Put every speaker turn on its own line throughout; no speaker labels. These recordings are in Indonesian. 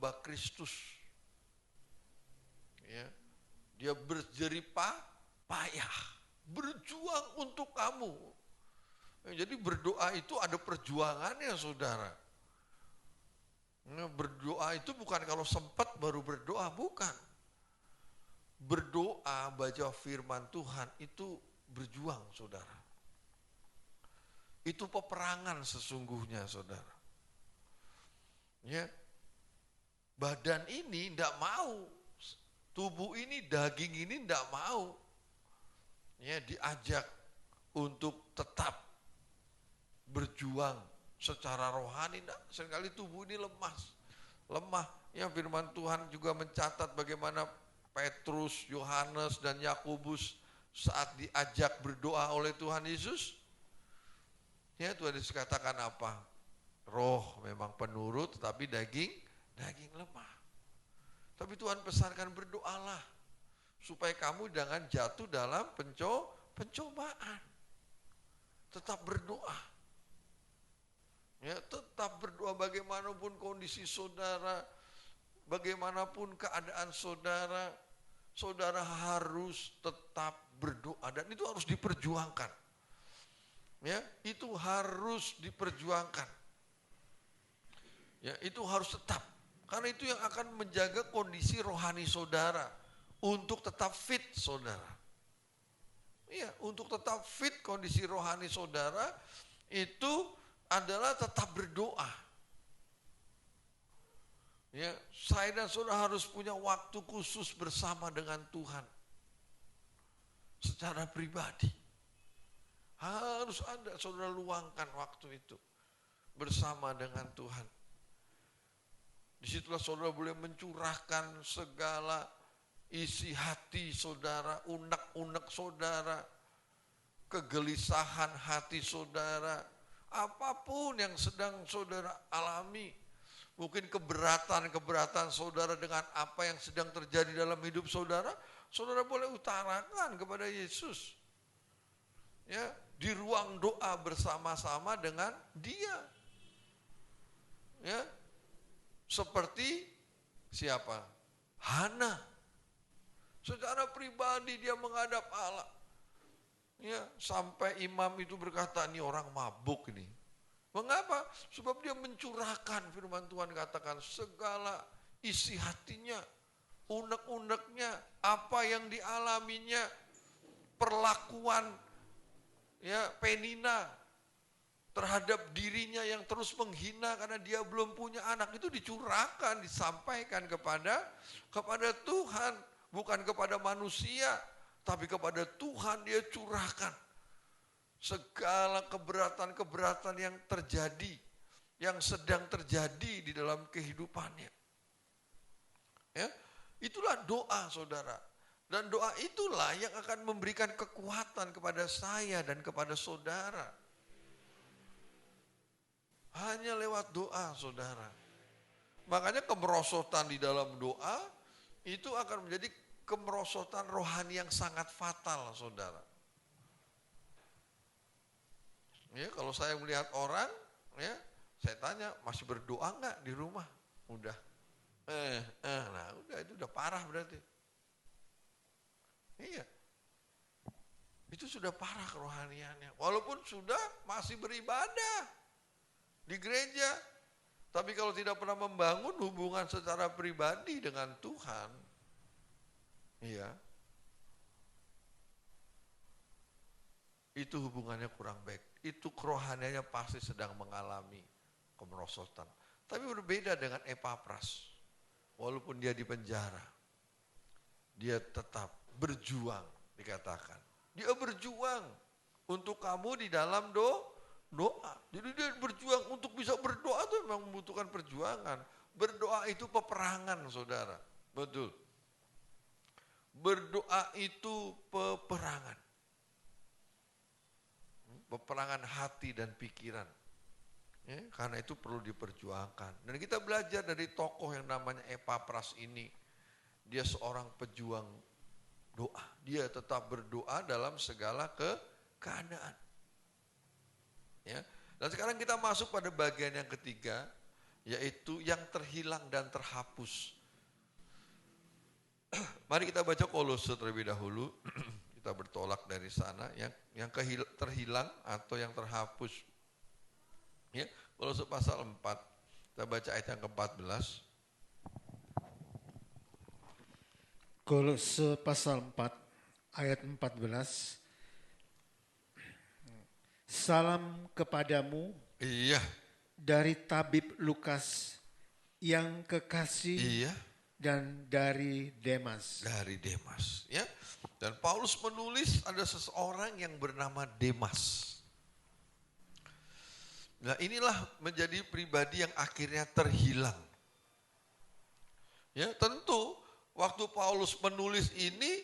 domba Kristus. Ya, dia berjeripah payah, berjuang untuk kamu. Jadi berdoa itu ada perjuangannya, saudara. Berdoa itu bukan kalau sempat baru berdoa, bukan. Berdoa, baca firman Tuhan itu berjuang, saudara. Itu peperangan sesungguhnya, saudara. Ya, badan ini tidak mau, tubuh ini, daging ini tidak mau. Ya, diajak untuk tetap berjuang secara rohani. Nah, seringkali tubuh ini lemah. Ya, firman Tuhan juga mencatat bagaimana Petrus, Yohanes, dan Yakobus saat diajak berdoa oleh Tuhan Yesus. Ya, Tuhan Yesus katakan apa? Roh memang penurut, tetapi daging lemah. Tapi Tuhan pesankan berdoalah supaya kamu jangan jatuh dalam pencobaan. Tetap berdoa. Ya, tetap berdoa bagaimanapun kondisi saudara, bagaimanapun keadaan saudara, saudara harus tetap berdoa dan itu harus diperjuangkan. Ya, itu harus diperjuangkan. Ya, itu harus tetap. Karena itu yang akan menjaga kondisi rohani saudara untuk tetap fit, saudara. Iya, untuk tetap fit kondisi rohani saudara itu adalah tetap berdoa. Ya, saya dan saudara harus punya waktu khusus bersama dengan Tuhan secara pribadi. Harus ada, saudara luangkan waktu itu bersama dengan Tuhan. Disitulah saudara boleh mencurahkan segala isi hati saudara, unek-unek saudara, kegelisahan hati saudara, apapun yang sedang saudara alami. Mungkin keberatan saudara dengan apa yang sedang terjadi dalam hidup saudara, saudara boleh utarakan kepada Yesus. Ya, di ruang doa bersama-sama dengan Dia. Ya, seperti siapa? Hana. Secara pribadi dia menghadap Allah. Ya, sampai imam itu berkata, ini orang mabuk ini. Mengapa? Sebab dia mencurahkan, firman Tuhan katakan, segala isi hatinya, unek-uneknya, apa yang dialaminya, perlakuan ya Penina terhadap dirinya yang terus menghina karena dia belum punya anak, itu dicurahkan, disampaikan kepada Tuhan, bukan kepada manusia, tapi kepada Tuhan dia curahkan segala keberatan-keberatan yang terjadi, yang sedang terjadi di dalam kehidupannya. Ya, itulah doa, saudara. Dan doa itulah yang akan memberikan kekuatan kepada saya dan kepada saudara. Hanya lewat doa, saudara. Makanya kemerosotan di dalam doa itu akan menjadi kemerosotan rohani yang sangat fatal, saudara. Ya, kalau saya melihat orang, ya, saya tanya, masih berdoa enggak di rumah? Udah. Nah, udah, itu udah parah berarti. Iya. Itu sudah parah kerohaniannya. Walaupun sudah masih beribadah di gereja, tapi kalau tidak pernah membangun hubungan secara pribadi dengan Tuhan, iya, itu hubungannya kurang baik. Itu kerohaniannya pasti sedang mengalami kemerosotan. Tapi berbeda dengan Epapras. Walaupun dia di penjara, dia tetap berjuang, dikatakan. Dia berjuang untuk kamu di dalam doa. Jadi dia berjuang untuk bisa berdoa itu memang membutuhkan perjuangan. Berdoa itu peperangan, saudara. Betul. Berdoa itu peperangan. Peperangan hati dan pikiran. Ya, karena itu perlu diperjuangkan. Dan kita belajar dari tokoh yang namanya Epapras ini. Dia seorang pejuang doa. Dia tetap berdoa dalam segala keadaan. Ya. Dan sekarang kita masuk pada bagian yang ketiga, yaitu yang terhilang dan terhapus. Mari kita baca Kolose terlebih dahulu. Kita bertolak dari sana yang terhilang atau yang terhapus. Ya, Kolose pasal 4. Kita baca ayat yang ke-14.
Kolose pasal 4 ayat 14. Salam kepadamu
Iya.
dari tabib Lukas yang kekasih,
Iya.
dan dari Demas.
Dari Demas, ya. Dan Paulus menulis ada seseorang yang bernama Demas. Nah, inilah menjadi pribadi yang akhirnya terhilang. Ya, tentu waktu Paulus menulis ini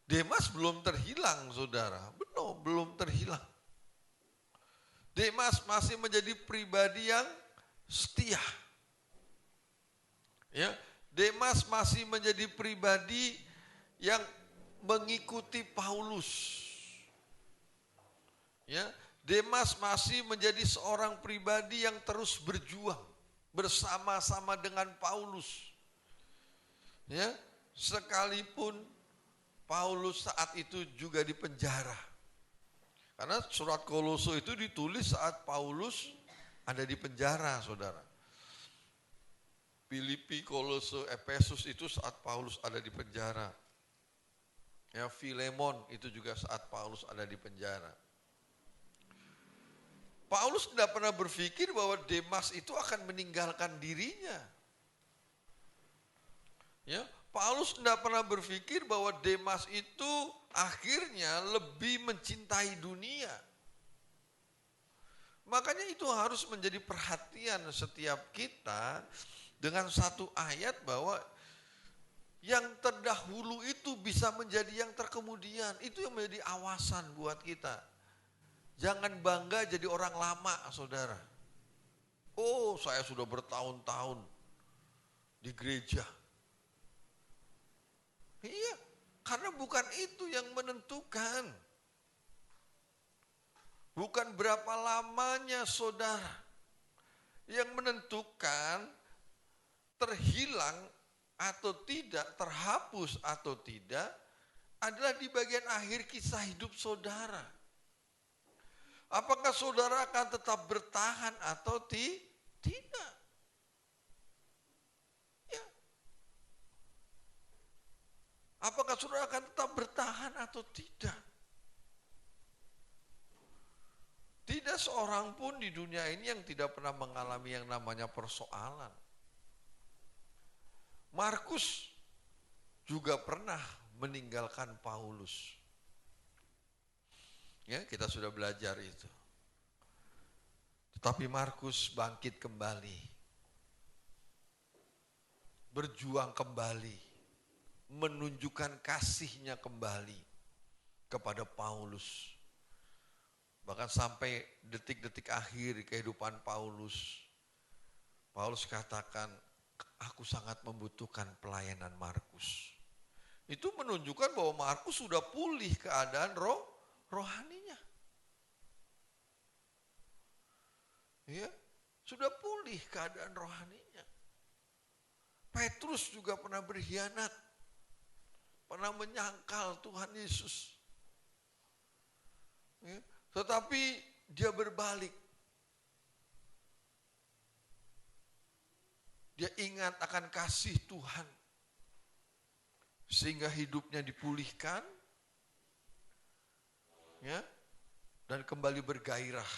Demas belum terhilang, Saudara. Belum terhilang. Demas masih menjadi pribadi yang setia. Ya, Demas masih menjadi pribadi yang mengikuti Paulus. Ya, Demas masih menjadi seorang pribadi yang terus berjuang bersama-sama dengan Paulus. Ya, sekalipun Paulus saat itu juga dipenjara. Karena surat Kolose itu ditulis saat Paulus ada di penjara, Saudara. Filipi, Kolose, Efesus itu saat Paulus ada di penjara. Ya, Filemon itu juga saat Paulus ada di penjara. Paulus tidak pernah berpikir bahwa Demas itu akan meninggalkan dirinya. Ya, Paulus tidak pernah berpikir bahwa Demas itu akhirnya lebih mencintai dunia. Makanya itu harus menjadi perhatian setiap kita dengan satu ayat bahwa yang terdahulu itu bisa menjadi yang terkemudian. Itu yang menjadi awasan buat kita. Jangan bangga jadi orang lama, Saudara. Oh, saya sudah bertahun-tahun di gereja. Iya, karena bukan itu yang menentukan. Bukan berapa lamanya, Saudara. Yang menentukan terhilang atau tidak, terhapus atau tidak, adalah di bagian akhir kisah hidup Saudara. Apakah Saudara akan tetap bertahan atau tidak? Ya. Apakah Saudara akan tetap bertahan atau tidak? Tidak seorang pun di dunia ini yang tidak pernah mengalami yang namanya persoalan. Markus juga pernah meninggalkan Paulus. Ya, kita sudah belajar itu. Tetapi Markus bangkit kembali. Berjuang kembali. Menunjukkan kasihnya kembali kepada Paulus. Bahkan sampai detik-detik akhir kehidupan Paulus. Paulus katakan, aku sangat membutuhkan pelayanan Markus. Itu menunjukkan bahwa Markus sudah pulih keadaan rohaninya. Ya, sudah pulih keadaan rohaninya. Petrus juga pernah berkhianat. Pernah menyangkal Tuhan Yesus. Ya, tetapi dia berbalik. Dia ingat akan kasih Tuhan. Sehingga hidupnya dipulihkan. Ya, dan kembali bergairah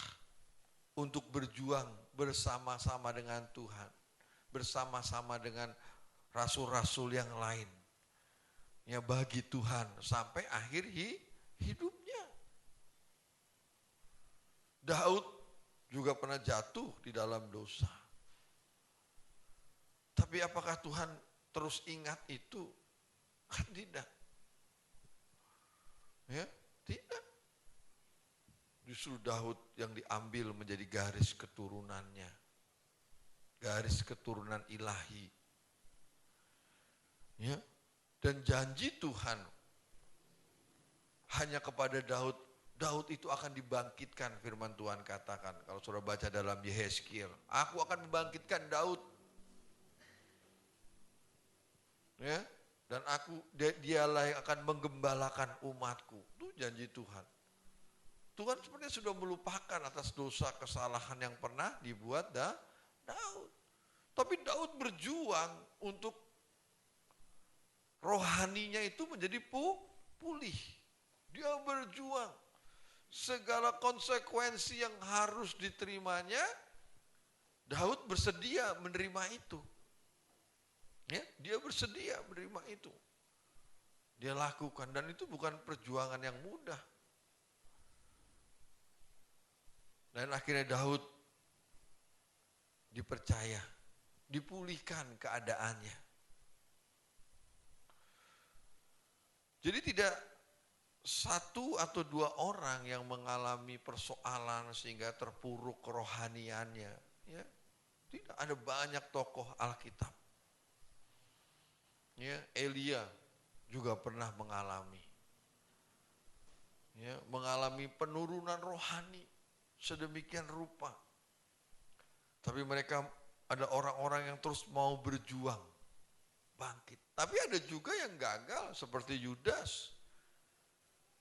untuk berjuang bersama-sama dengan Tuhan. Bersama-sama dengan rasul-rasul yang lain. Ya, bagi Tuhan sampai akhir hidupnya. Daud juga pernah jatuh di dalam dosa. Tapi apakah Tuhan terus ingat itu? Kan tidak. Ya, tidak. Justru Daud yang diambil menjadi garis keturunannya. Garis keturunan ilahi. Ya. Dan janji Tuhan hanya kepada Daud. Daud itu akan dibangkitkan, firman Tuhan katakan. Kalau saudara baca dalam Yehezkiel, aku akan membangkitkan Daud Ya, dan dialah yang akan menggembalakan umatku. Itu janji Tuhan. Tuhan sebenarnya sudah melupakan atas dosa kesalahan yang pernah dibuat Daud. Tapi Daud berjuang untuk rohaninya itu menjadi pulih. Dia berjuang. Segala konsekuensi yang harus diterimanya, Daud bersedia menerima itu. Ya, dia bersedia menerima itu. Dia lakukan, dan itu bukan perjuangan yang mudah. Dan akhirnya Daud dipercaya, dipulihkan keadaannya. Jadi tidak satu atau dua orang yang mengalami persoalan sehingga terpuruk kerohaniannya. Ya, tidak, ada banyak tokoh Alkitab. Ya, Elia juga pernah mengalami. Ya, mengalami penurunan rohani sedemikian rupa. Tapi mereka ada orang-orang yang terus mau berjuang, bangkit. Tapi ada juga yang gagal seperti Yudas.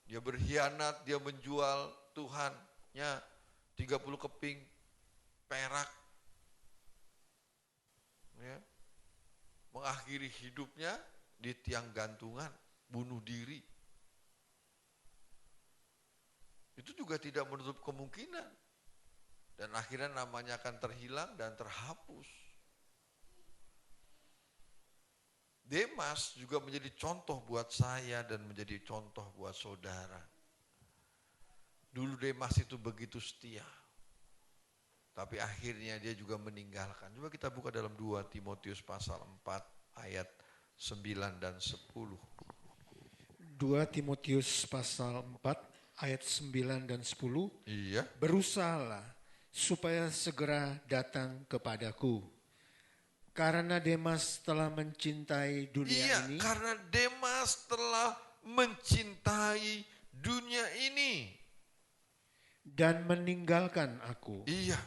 Dia berkhianat, dia menjual Tuhannya 30 keping perak. Ya. Mengakhiri hidupnya di tiang gantungan, bunuh diri. Itu juga tidak menutup kemungkinan. Dan akhirnya namanya akan terhilang dan terhapus. Demas juga menjadi contoh buat saya dan menjadi contoh buat saudara. Dulu Demas itu begitu setia. Tapi akhirnya dia juga meninggalkan. Coba kita buka dalam 2 Timotius pasal 4 ayat 9 dan 10.
2 Timotius pasal 4 ayat 9 dan 10.
Iya.
Berusahalah supaya segera datang kepadaku. Karena Demas telah mencintai dunia ini.
Karena Demas telah mencintai dunia ini.
Dan meninggalkan aku.
Iya.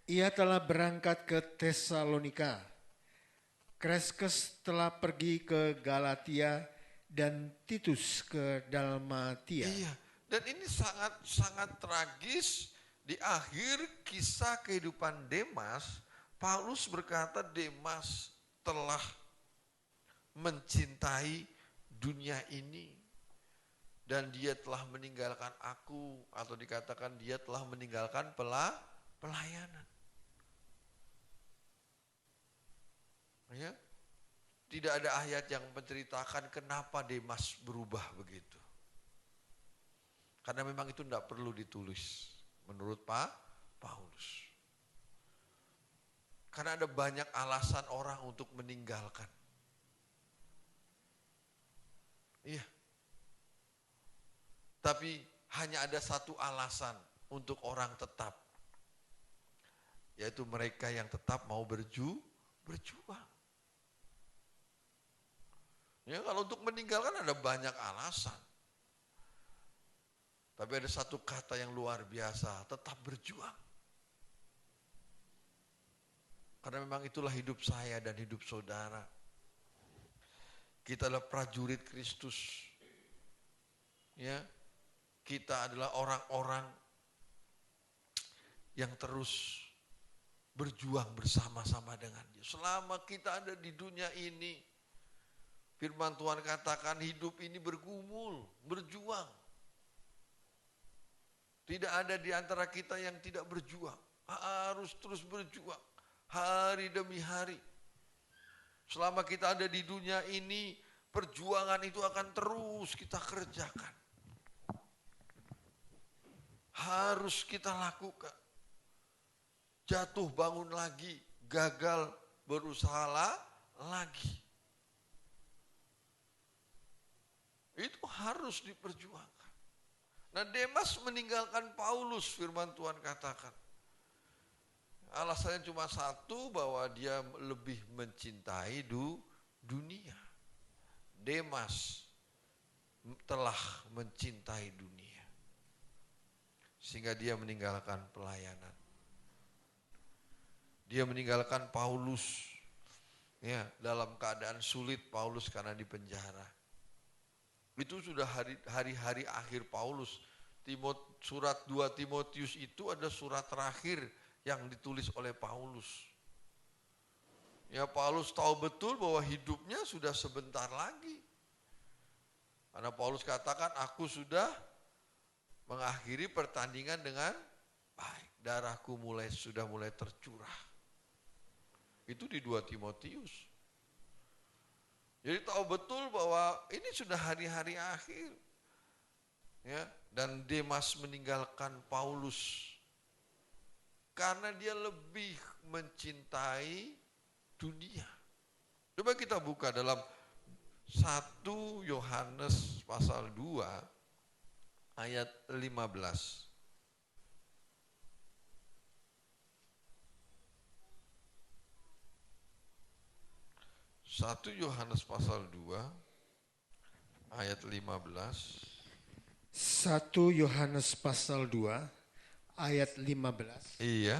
Ia telah berangkat ke Tesalonika. Kreskes telah pergi ke Galatia dan Titus ke Dalmatia.
Iya. Dan ini sangat tragis. Di akhir kisah kehidupan Demas, Paulus berkata Demas telah mencintai dunia ini. Dan dia telah meninggalkan aku, atau dikatakan dia telah meninggalkan pelayanan. Ya, tidak ada ayat yang menceritakan kenapa Demas berubah begitu. Karena memang itu tidak perlu ditulis menurut Paulus. Karena ada banyak alasan orang untuk meninggalkan. Iya. Tapi hanya ada satu alasan untuk orang tetap. Yaitu mereka yang tetap mau berjuang. Ya, kalau untuk meninggalkan ada banyak alasan. Tapi ada satu kata yang luar biasa, tetap berjuang. Karena memang itulah hidup saya dan hidup saudara. Kita adalah prajurit Kristus. Ya, kita adalah orang-orang yang terus berjuang bersama-sama dengan Dia. Selama kita ada di dunia ini, firman Tuhan katakan hidup ini bergumul, berjuang. Tidak ada di antara kita yang tidak berjuang. Harus terus berjuang, hari demi hari. Selama kita ada di dunia ini, perjuangan itu akan terus kita kerjakan. Harus kita lakukan. Jatuh bangun lagi, gagal berusaha lagi. Itu harus diperjuangkan. Nah, Demas meninggalkan Paulus, firman Tuhan katakan. Alasannya cuma satu, bahwa dia lebih mencintai dunia. Demas telah mencintai dunia. Sehingga dia meninggalkan pelayanan. Dia meninggalkan Paulus. Ya, dalam keadaan sulit Paulus karena di penjara. Itu sudah hari-hari akhir Paulus. Surat 2 Timotius itu ada surat terakhir yang ditulis oleh Paulus. Ya, Paulus tahu betul bahwa hidupnya sudah sebentar lagi. Karena Paulus katakan, aku sudah mengakhiri pertandingan dengan baik. Darahku sudah mulai tercurah. Itu di 2 Timotius. Jadi tahu betul bahwa ini sudah hari-hari akhir. Ya, dan Demas meninggalkan Paulus karena dia lebih mencintai dunia. Coba kita buka dalam 1 Yohanes pasal 2 ayat 15. 1 Yohanes pasal 2 ayat 15.
1 Yohanes pasal 2 ayat 15.
Iya.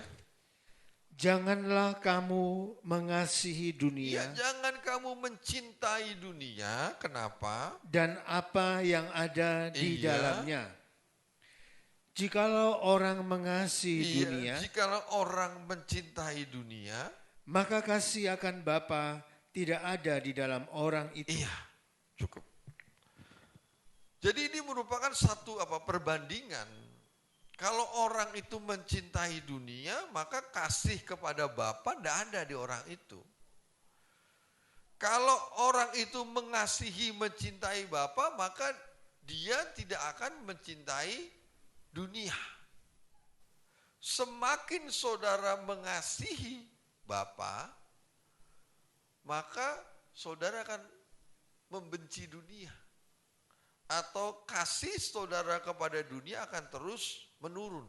Janganlah kamu mengasihi dunia.
Ya, jangan kamu mencintai dunia. Kenapa?
Dan apa yang ada di dalamnya. Jikalau orang mengasihi dunia,
jikalau orang mencintai dunia,
maka kasih akan Bapa tidak ada di dalam orang itu.
Iya, cukup. Jadi ini merupakan satu perbandingan. Kalau orang itu mencintai dunia, maka kasih kepada Bapa tidak ada di orang itu. Kalau orang itu mengasihi, mencintai Bapa, maka dia tidak akan mencintai dunia. Semakin saudara mengasihi Bapa, maka saudara akan membenci dunia. Atau kasih saudara kepada dunia akan terus menurun.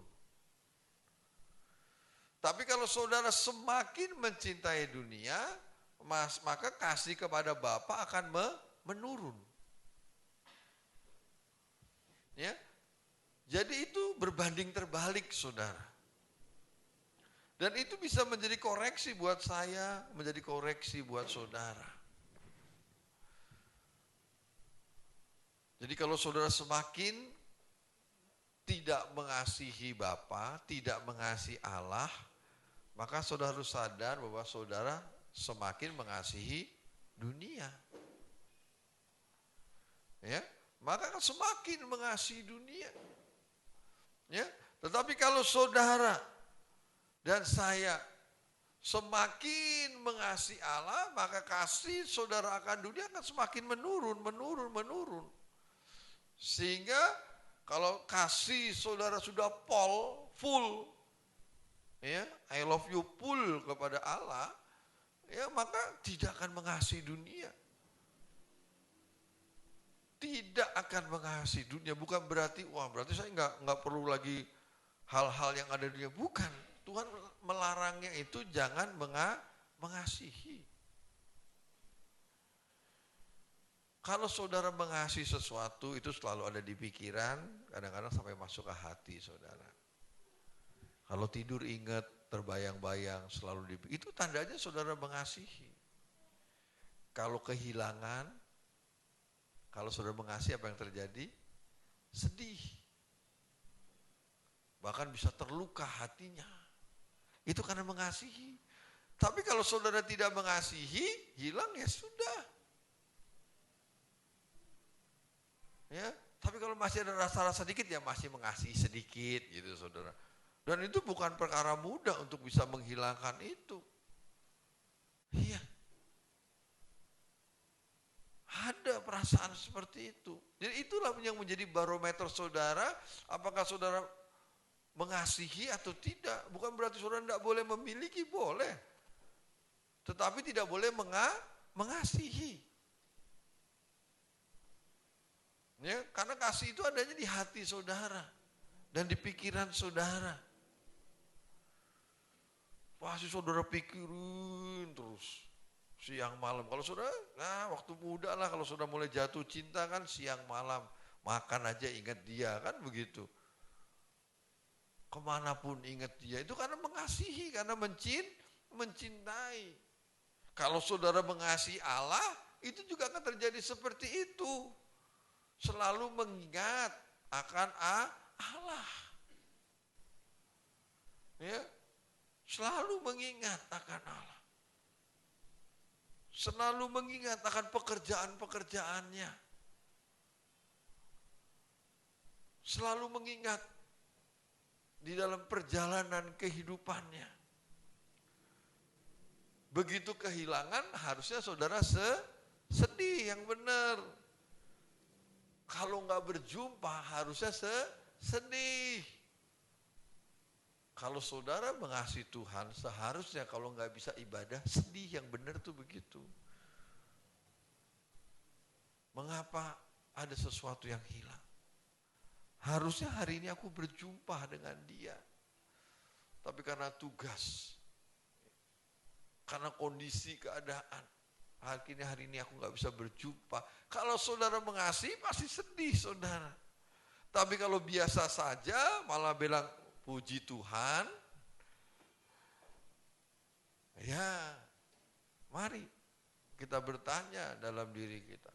Tapi kalau saudara semakin mencintai dunia, maka kasih kepada Bapa akan menurun. Ya. Jadi itu berbanding terbalik, saudara. Dan itu bisa menjadi koreksi buat saya, menjadi koreksi buat saudara. Jadi kalau saudara semakin tidak mengasihi Bapa, tidak mengasihi Allah, maka saudara harus sadar bahwa saudara semakin mengasihi dunia. Ya, maka akan semakin mengasihi dunia. Ya, tetapi kalau saudara dan saya semakin mengasihi Allah, maka kasih saudara akan dunia akan semakin menurun. Sehingga kalau kasih saudara sudah full, ya, I love you full kepada Allah, ya maka tidak akan mengasihi dunia. Tidak akan mengasihi dunia, bukan berarti berarti saya nggak perlu lagi hal-hal yang ada di dunia, bukan. Tuhan melarangnya itu jangan mengasihi. Kalau saudara mengasihi sesuatu itu selalu ada di pikiran, kadang-kadang sampai masuk ke hati saudara. Kalau tidur ingat, terbayang-bayang selalu di itu tandanya saudara mengasihi. Kalau kehilangan, kalau saudara mengasihi apa yang terjadi? Sedih. Bahkan bisa terluka hatinya. Itu karena mengasihi. Tapi kalau saudara tidak mengasihi, hilang ya sudah. Ya, tapi kalau masih ada rasa-rasa sedikit ya masih mengasihi sedikit gitu saudara. Dan itu bukan perkara mudah untuk bisa menghilangkan itu. Iya. Ada perasaan seperti itu. Jadi itulah yang menjadi barometer saudara, apakah saudara mengasihi atau tidak. Bukan berarti saudara tidak boleh memiliki, boleh. Tetapi tidak boleh mengasihi. Ya, karena kasih itu adanya di hati saudara dan di pikiran saudara. Pasti saudara pikirin terus siang malam. Kalau saudara, waktu muda lah, kalau saudara mulai jatuh cinta kan siang malam makan aja ingat dia kan begitu. Kemanapun ingat dia, itu karena mengasihi, karena mencintai. Kalau saudara mengasihi Allah, itu juga akan terjadi seperti itu. Selalu mengingat akan Allah. Ya, selalu mengingat akan Allah. Selalu mengingat akan pekerjaan-pekerjaannya. Selalu mengingat di dalam perjalanan kehidupannya. Begitu kehilangan, harusnya saudara sedih yang benar. Kalau nggak berjumpa, harusnya sedih. Kalau saudara mengasihi Tuhan, seharusnya kalau nggak bisa ibadah, sedih yang benar tuh begitu. Mengapa ada sesuatu yang hilang? Harusnya hari ini aku berjumpa dengan dia. Tapi karena tugas, karena kondisi keadaan, hari ini aku nggak bisa berjumpa. Kalau saudara mengasihi pasti sedih saudara. Tapi kalau biasa saja malah bilang puji Tuhan, ya mari kita bertanya dalam diri kita.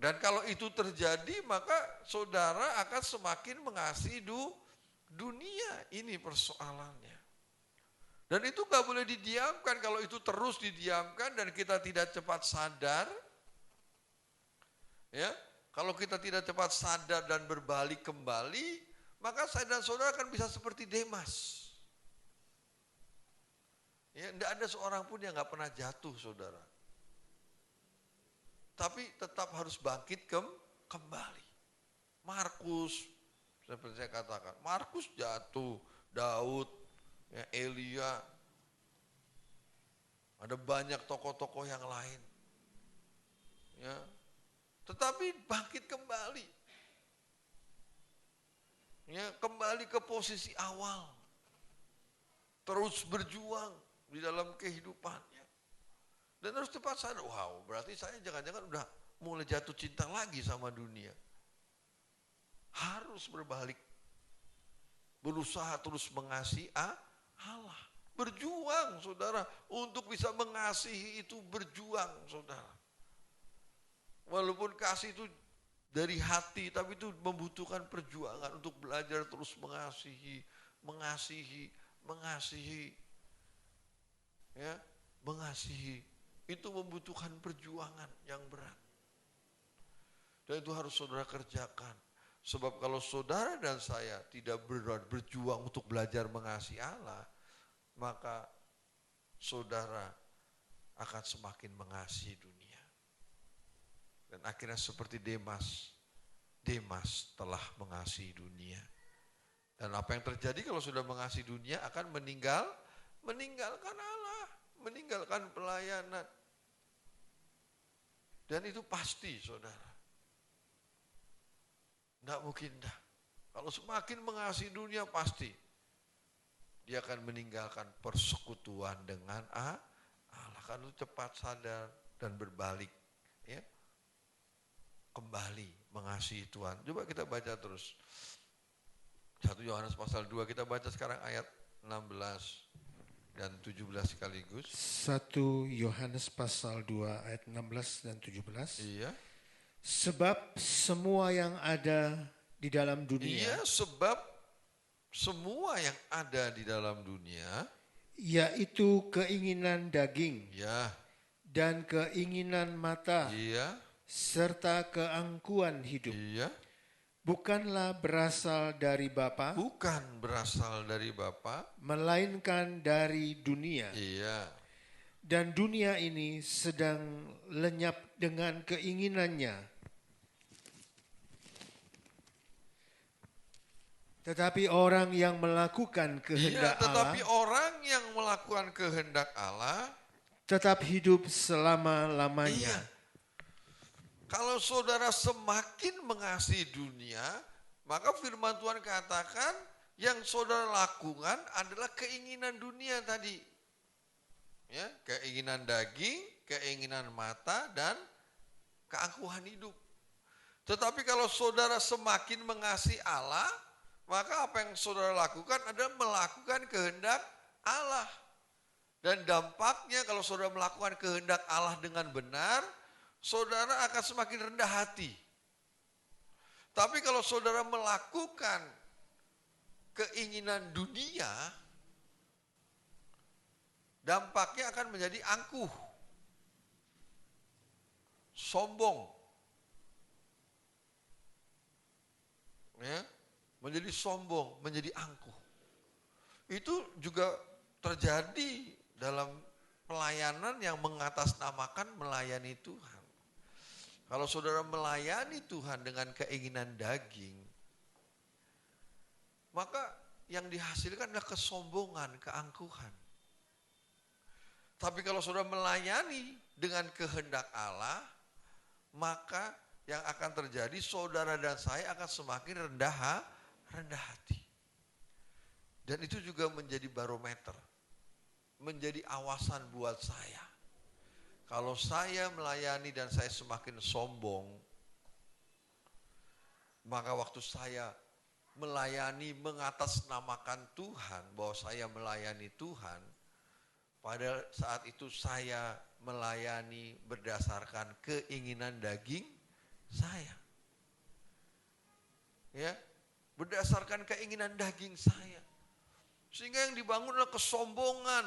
Dan kalau itu terjadi maka saudara akan semakin mengasihi dunia. Ini persoalannya. Dan itu gak boleh didiamkan. Kalau itu terus didiamkan dan kita tidak cepat sadar, ya, kalau kita tidak cepat sadar dan berbalik kembali, maka saya dan saudara akan bisa seperti Demas. Ya, tidak ada seorang pun yang gak pernah jatuh, saudara. Tapi tetap harus bangkit kembali. Markus, seperti saya katakan, Markus jatuh, Daud, ya, Elia, ada banyak tokoh-tokoh yang lain. Ya, tetapi bangkit kembali. Ya, kembali ke posisi awal. Terus berjuang di dalam kehidupannya. Dan harus cepat sadar, wow, berarti saya jangan-jangan udah mulai jatuh cinta lagi sama dunia. Harus berbalik. Berusaha terus mengasihi Allah. Berjuang, saudara. Untuk bisa mengasihi itu berjuang, saudara. Walaupun kasih itu dari hati, tapi itu membutuhkan perjuangan untuk belajar terus mengasihi. Ya, mengasihi. Itu membutuhkan perjuangan yang berat. Dan itu harus saudara kerjakan. Sebab kalau saudara dan saya tidak berjuang untuk belajar mengasihi Allah, maka saudara akan semakin mengasihi dunia. Dan akhirnya seperti Demas. Demas telah mengasihi dunia. Dan apa yang terjadi kalau sudah mengasihi dunia akan meninggalkan Allah, meninggalkan pelayanan. Dan itu pasti, saudara. Tidak mungkin dah. Kalau semakin mengasihi dunia pasti dia akan meninggalkan persekutuan dengan Allah. Kan itu cepat sadar dan berbalik, ya. Kembali mengasihi Tuhan. Coba kita baca terus. 1 Yohanes pasal 2 kita baca sekarang ayat 16 dan 17 sekaligus.
1 Yohanes pasal 2 ayat 16 dan 17.
Iya.
Sebab semua yang ada di dalam dunia.
Iya, sebab semua yang ada di dalam dunia,
yaitu keinginan daging,
ya,
dan keinginan mata,
iya,
serta keangkuhan hidup,
iya,
bukanlah berasal dari Bapa,
bukan berasal dari Bapa,
melainkan dari dunia.
iya.
Dan dunia ini sedang lenyap dengan keinginannya. Tetapi orang yang melakukan kehendak
Tetapi
Allah,
orang yang melakukan kehendak Allah
tetap hidup selama-lamanya.
Iya. Kalau saudara semakin mengasihi dunia, maka firman Tuhan katakan yang saudara lakukan adalah keinginan dunia tadi. Ya, keinginan daging, keinginan mata, dan keangkuhan hidup. Tetapi kalau saudara semakin mengasihi Allah, maka apa yang saudara lakukan adalah melakukan kehendak Allah. Dan dampaknya kalau saudara melakukan kehendak Allah dengan benar, saudara akan semakin rendah hati. Tapi kalau saudara melakukan keinginan dunia, dampaknya akan menjadi angkuh, sombong, ya, menjadi sombong, menjadi angkuh. Itu juga terjadi dalam pelayanan yang mengatasnamakan melayani Tuhan. Kalau saudara melayani Tuhan dengan keinginan daging, maka yang dihasilkan adalah kesombongan, keangkuhan. Tapi kalau saudara melayani dengan kehendak Allah, maka yang akan terjadi saudara dan saya akan semakin rendah hati. Dan itu juga menjadi barometer, menjadi awasan buat saya. Kalau saya melayani dan saya semakin sombong, maka waktu saya melayani mengatasnamakan Tuhan, bahwa saya melayani Tuhan, pada saat itu saya melayani berdasarkan keinginan daging saya. Ya, berdasarkan keinginan daging saya. Sehingga yang dibangun adalah kesombongan,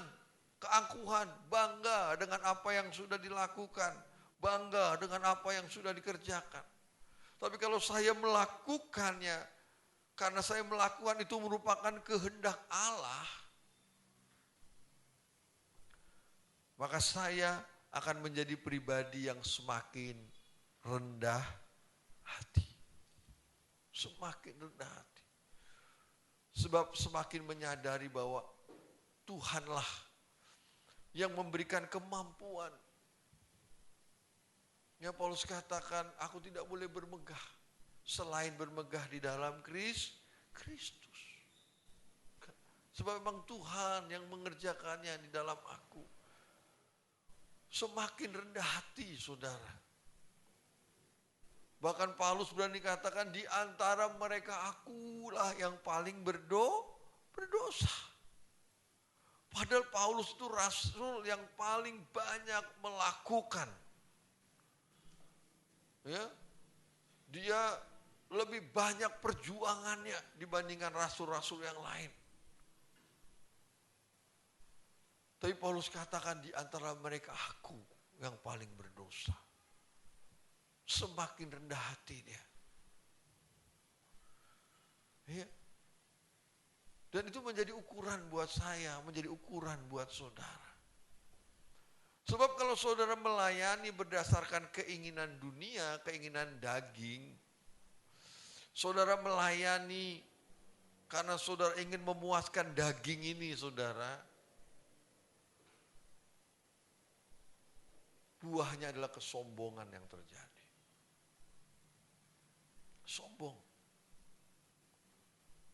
keangkuhan, bangga dengan apa yang sudah dilakukan, bangga dengan apa yang sudah dikerjakan. Tapi kalau saya melakukannya, karena saya melakukan itu merupakan kehendak Allah, maka saya akan menjadi pribadi yang semakin rendah hati. Semakin rendah hati. Sebab semakin menyadari bahwa Tuhanlah yang memberikan kemampuan. Yang Paulus katakan, aku tidak boleh bermegah selain bermegah di dalam Kristus. Sebab memang Tuhan yang mengerjakannya di dalam aku. Semakin rendah hati, saudara. Bahkan Paulus berani katakan, di antara mereka akulah yang paling berdosa. Padahal Paulus itu rasul yang paling banyak melakukan. Ya, dia lebih banyak perjuangannya dibandingkan rasul-rasul yang lain. Tapi Paulus katakan, di antara mereka aku yang paling berdosa. Semakin rendah hati dia. Ya. Dan itu menjadi ukuran buat saya, menjadi ukuran buat saudara. Sebab kalau saudara melayani berdasarkan keinginan dunia, keinginan daging, saudara melayani karena saudara ingin memuaskan daging ini, saudara, buahnya adalah kesombongan yang terjadi. Sombong.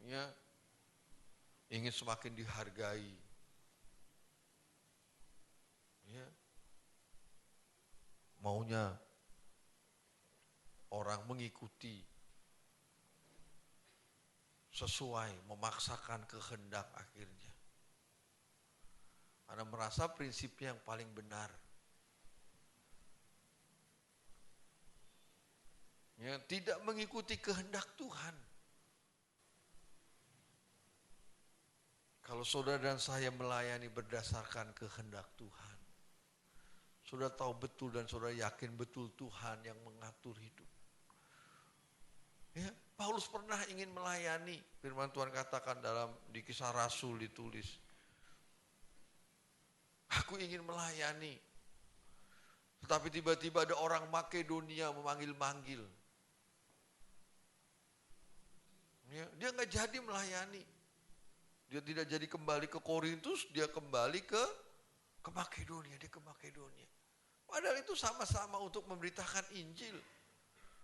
Ya. Ingin semakin dihargai. Ya. Maunya orang mengikuti sesuai, memaksakan kehendak akhirnya. Karena merasa prinsipnya yang paling benar. Ya, tidak mengikuti kehendak Tuhan. Kalau saudara dan saya melayani berdasarkan kehendak Tuhan, saudara tahu betul dan saudara yakin betul Tuhan yang mengatur hidup. Ya, Paulus pernah ingin melayani, firman Tuhan katakan di Kisah Rasul ditulis, aku ingin melayani, tetapi tiba-tiba ada orang Makedonia memanggil-manggil. Ya, dia nggak jadi melayani. Dia tidak jadi kembali ke Korintus, dia kembali ke Makedonia, dia ke Makedonia. Padahal itu sama-sama untuk memberitakan Injil.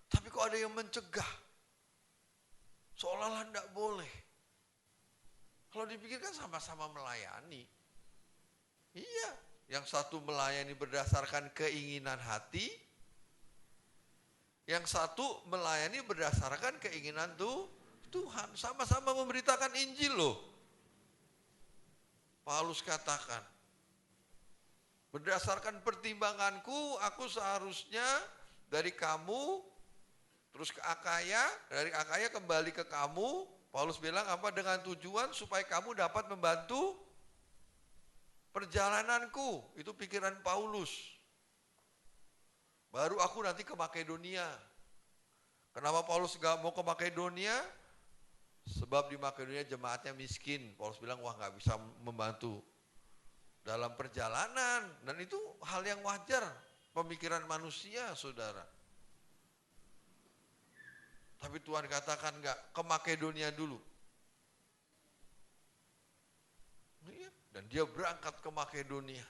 Tapi kok ada yang mencegah? Seolah-olah tidak boleh. Kalau dipikirkan sama-sama melayani. Iya, yang satu melayani berdasarkan keinginan hati, yang satu melayani berdasarkan keinginan Tuhan, sama-sama memberitakan Injil loh. Paulus katakan, Berdasarkan pertimbanganku, aku seharusnya dari kamu terus ke Akaya, dari Akaya kembali ke kamu. Paulus bilang apa? Dengan tujuan supaya kamu dapat membantu perjalananku. Itu pikiran Paulus. Baru aku nanti ke Makedonia. Kenapa Paulus gak mau ke Makedonia? Sebab di Makedonia jemaatnya miskin. Paulus bilang, wah gak bisa membantu dalam perjalanan. Dan itu hal yang wajar, pemikiran manusia, saudara. Tapi Tuhan katakan enggak, ke Makedonia dulu. Dan dia berangkat ke Makedonia.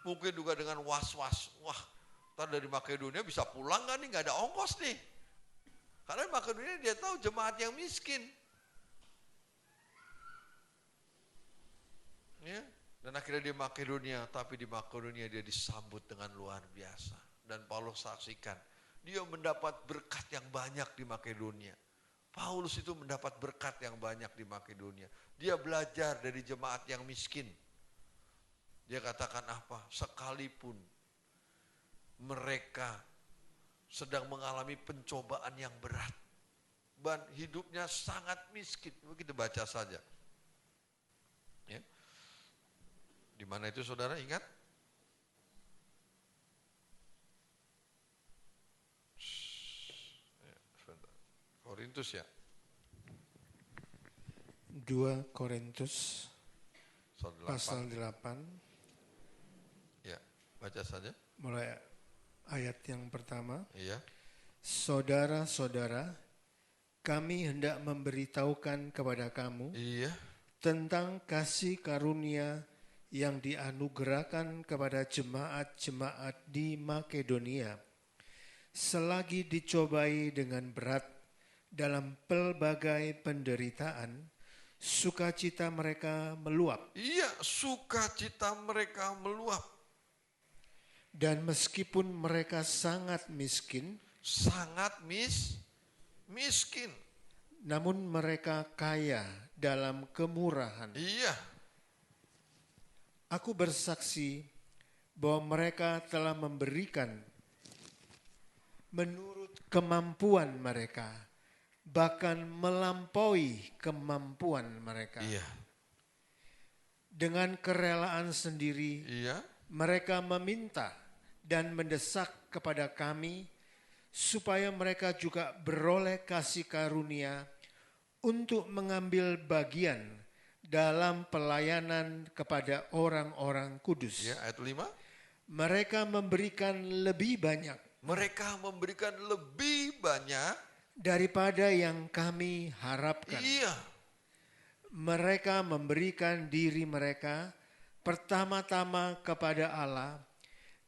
Mungkin juga dengan was-was. Wah, ntar dari Makedonia bisa pulang kan nih, enggak ada ongkos nih. Karena Makedonia dia tahu jemaat yang miskin. Ya, dan akhirnya di Makedonia, tapi di Makedonia dia disambut dengan luar biasa. Dan Paulus saksikan, dia mendapat berkat yang banyak di Makedonia. Paulus itu mendapat berkat yang banyak di Makedonia. Dia belajar dari jemaat yang miskin. Dia katakan apa? Sekalipun mereka sedang mengalami pencobaan yang berat, dan hidupnya sangat miskin. Kita baca saja. Ya. Di mana itu saudara ingat? Korintus ya?
2 Korintus pasal 8.
Ya, baca saja.
Mulai ayat yang pertama.
Iya.
Saudara-saudara, kami hendak memberitahukan kepada kamu
Iya.
tentang kasih karunia yang dianugerahkan kepada jemaat-jemaat di Makedonia. Selagi dicobai dengan berat dalam pelbagai penderitaan, sukacita mereka meluap.
Iya, sukacita mereka meluap.
Dan meskipun mereka sangat miskin,
miskin,
namun mereka kaya dalam kemurahan.
Iya.
Aku bersaksi bahwa mereka telah memberikan menurut kemampuan mereka, bahkan melampaui kemampuan mereka.
Iya.
Dengan kerelaan sendiri,
Iya.
mereka meminta dan mendesak kepada kami supaya mereka juga beroleh kasih karunia untuk mengambil bagian dalam pelayanan kepada orang-orang kudus.
Ya, ayat 5.
Mereka memberikan lebih banyak.
Mereka memberikan lebih banyak
daripada yang kami harapkan.
Iya.
Mereka memberikan diri mereka pertama-tama kepada Allah,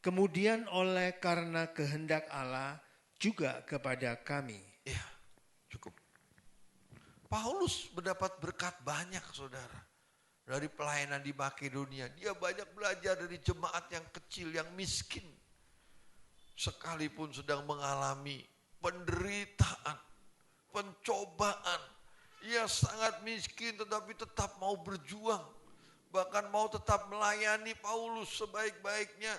kemudian oleh karena kehendak Allah juga kepada kami.
Iya, cukup. Paulus mendapat berkat banyak, saudara. Dari pelayanan di Makedonia, dia banyak belajar dari jemaat yang kecil, yang miskin. Sekalipun sedang mengalami penderitaan, pencobaan. Ia sangat miskin tetapi tetap mau berjuang. Bahkan mau tetap melayani Paulus sebaik-baiknya.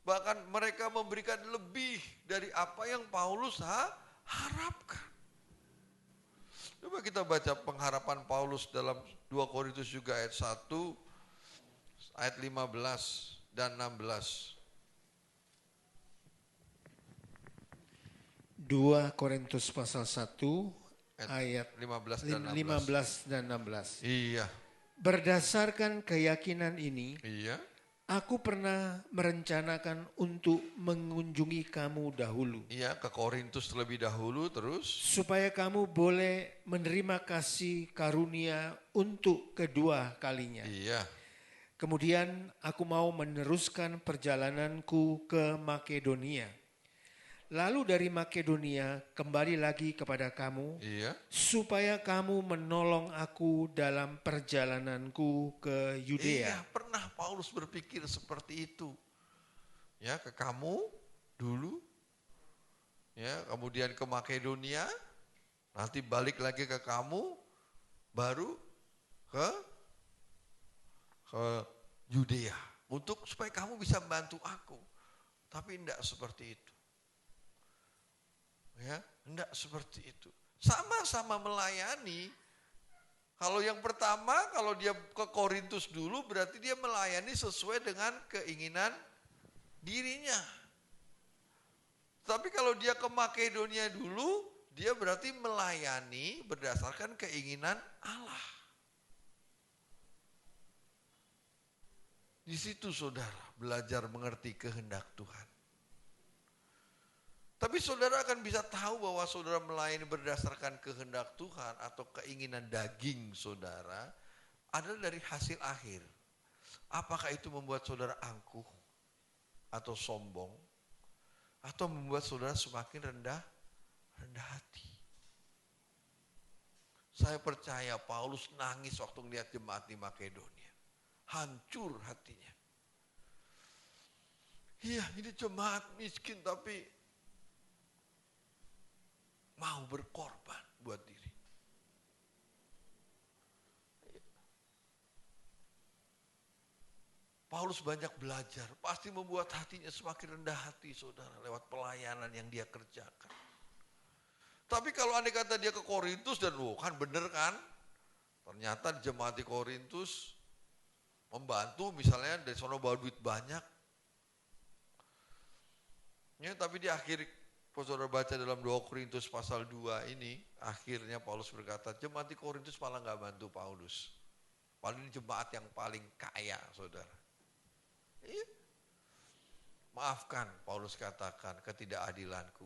Bahkan mereka memberikan lebih dari apa yang Paulus harapkan. Coba kita baca pengharapan Paulus dalam 2 Korintus juga ayat 1, ayat 15 dan 16.
2 Korintus pasal 1 ayat
15
dan 16.
Iya.
Berdasarkan keyakinan ini,
Iya.
aku pernah merencanakan untuk mengunjungi kamu dahulu.
Iya, ke Korintus terlebih dahulu terus.
Supaya kamu boleh menerima kasih karunia untuk kedua kalinya.
Iya.
Kemudian aku mau meneruskan perjalananku ke Makedonia. Lalu dari Makedonia kembali lagi kepada kamu,
Iya.
supaya kamu menolong aku dalam perjalananku ke Yudea.
Iya, pernah Paulus berpikir seperti itu. Ya, ke kamu dulu. Ya, kemudian ke Makedonia, nanti balik lagi ke kamu, baru ke Yudea. untuk supaya kamu bisa bantu aku. Tapi enggak seperti itu. Ya, enggak seperti itu. Sama-sama melayani. Kalau yang pertama, kalau dia ke Korintus dulu berarti dia melayani sesuai dengan keinginan dirinya. Tapi kalau dia ke Makedonia dulu, dia berarti melayani berdasarkan keinginan Allah. Di situ saudara belajar mengerti kehendak Tuhan. Tapi saudara akan bisa tahu bahwa saudara melayani berdasarkan kehendak Tuhan atau keinginan daging saudara adalah dari hasil akhir. Apakah itu membuat saudara angkuh atau sombong atau membuat saudara semakin rendah hati. Saya percaya Paulus nangis waktu melihat jemaat di Makedonia. Hancur hatinya. Iya, ini jemaat miskin tapi mau berkorban buat diri. Paulus banyak belajar, pasti membuat hatinya semakin rendah hati saudara lewat pelayanan yang dia kerjakan. Tapi kalau andai kata dia ke Korintus dan kan bener kan, ternyata jemaat di Korintus membantu misalnya dari sono bawa duit banyak. Ya, tapi di akhir saudara baca dalam 2 Korintus pasal 2 ini, akhirnya Paulus berkata, jemaat di Korintus malah gak bantu Paulus. Paling jemaat yang paling kaya saudara. Iya. Maafkan, Paulus katakan, ketidakadilanku.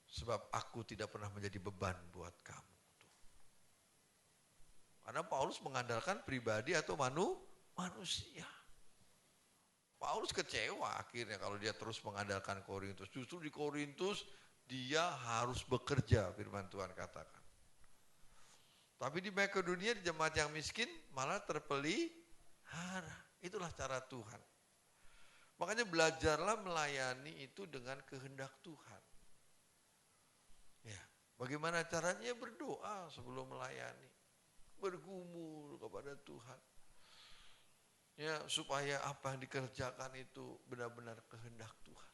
Sebab aku tidak pernah menjadi beban buat kamu. Karena Paulus mengandalkan pribadi atau manusia. Paulus kecewa akhirnya kalau dia terus mengandalkan Korintus. Justru di Korintus dia harus bekerja, firman Tuhan katakan. Tapi di Makedonia, di jemaat yang miskin malah terpelihara. Itulah cara Tuhan. Makanya belajarlah melayani itu dengan kehendak Tuhan. Ya, bagaimana caranya? Berdoa sebelum melayani. Bergumul kepada Tuhan. Ya, supaya apa yang dikerjakan itu benar-benar kehendak Tuhan.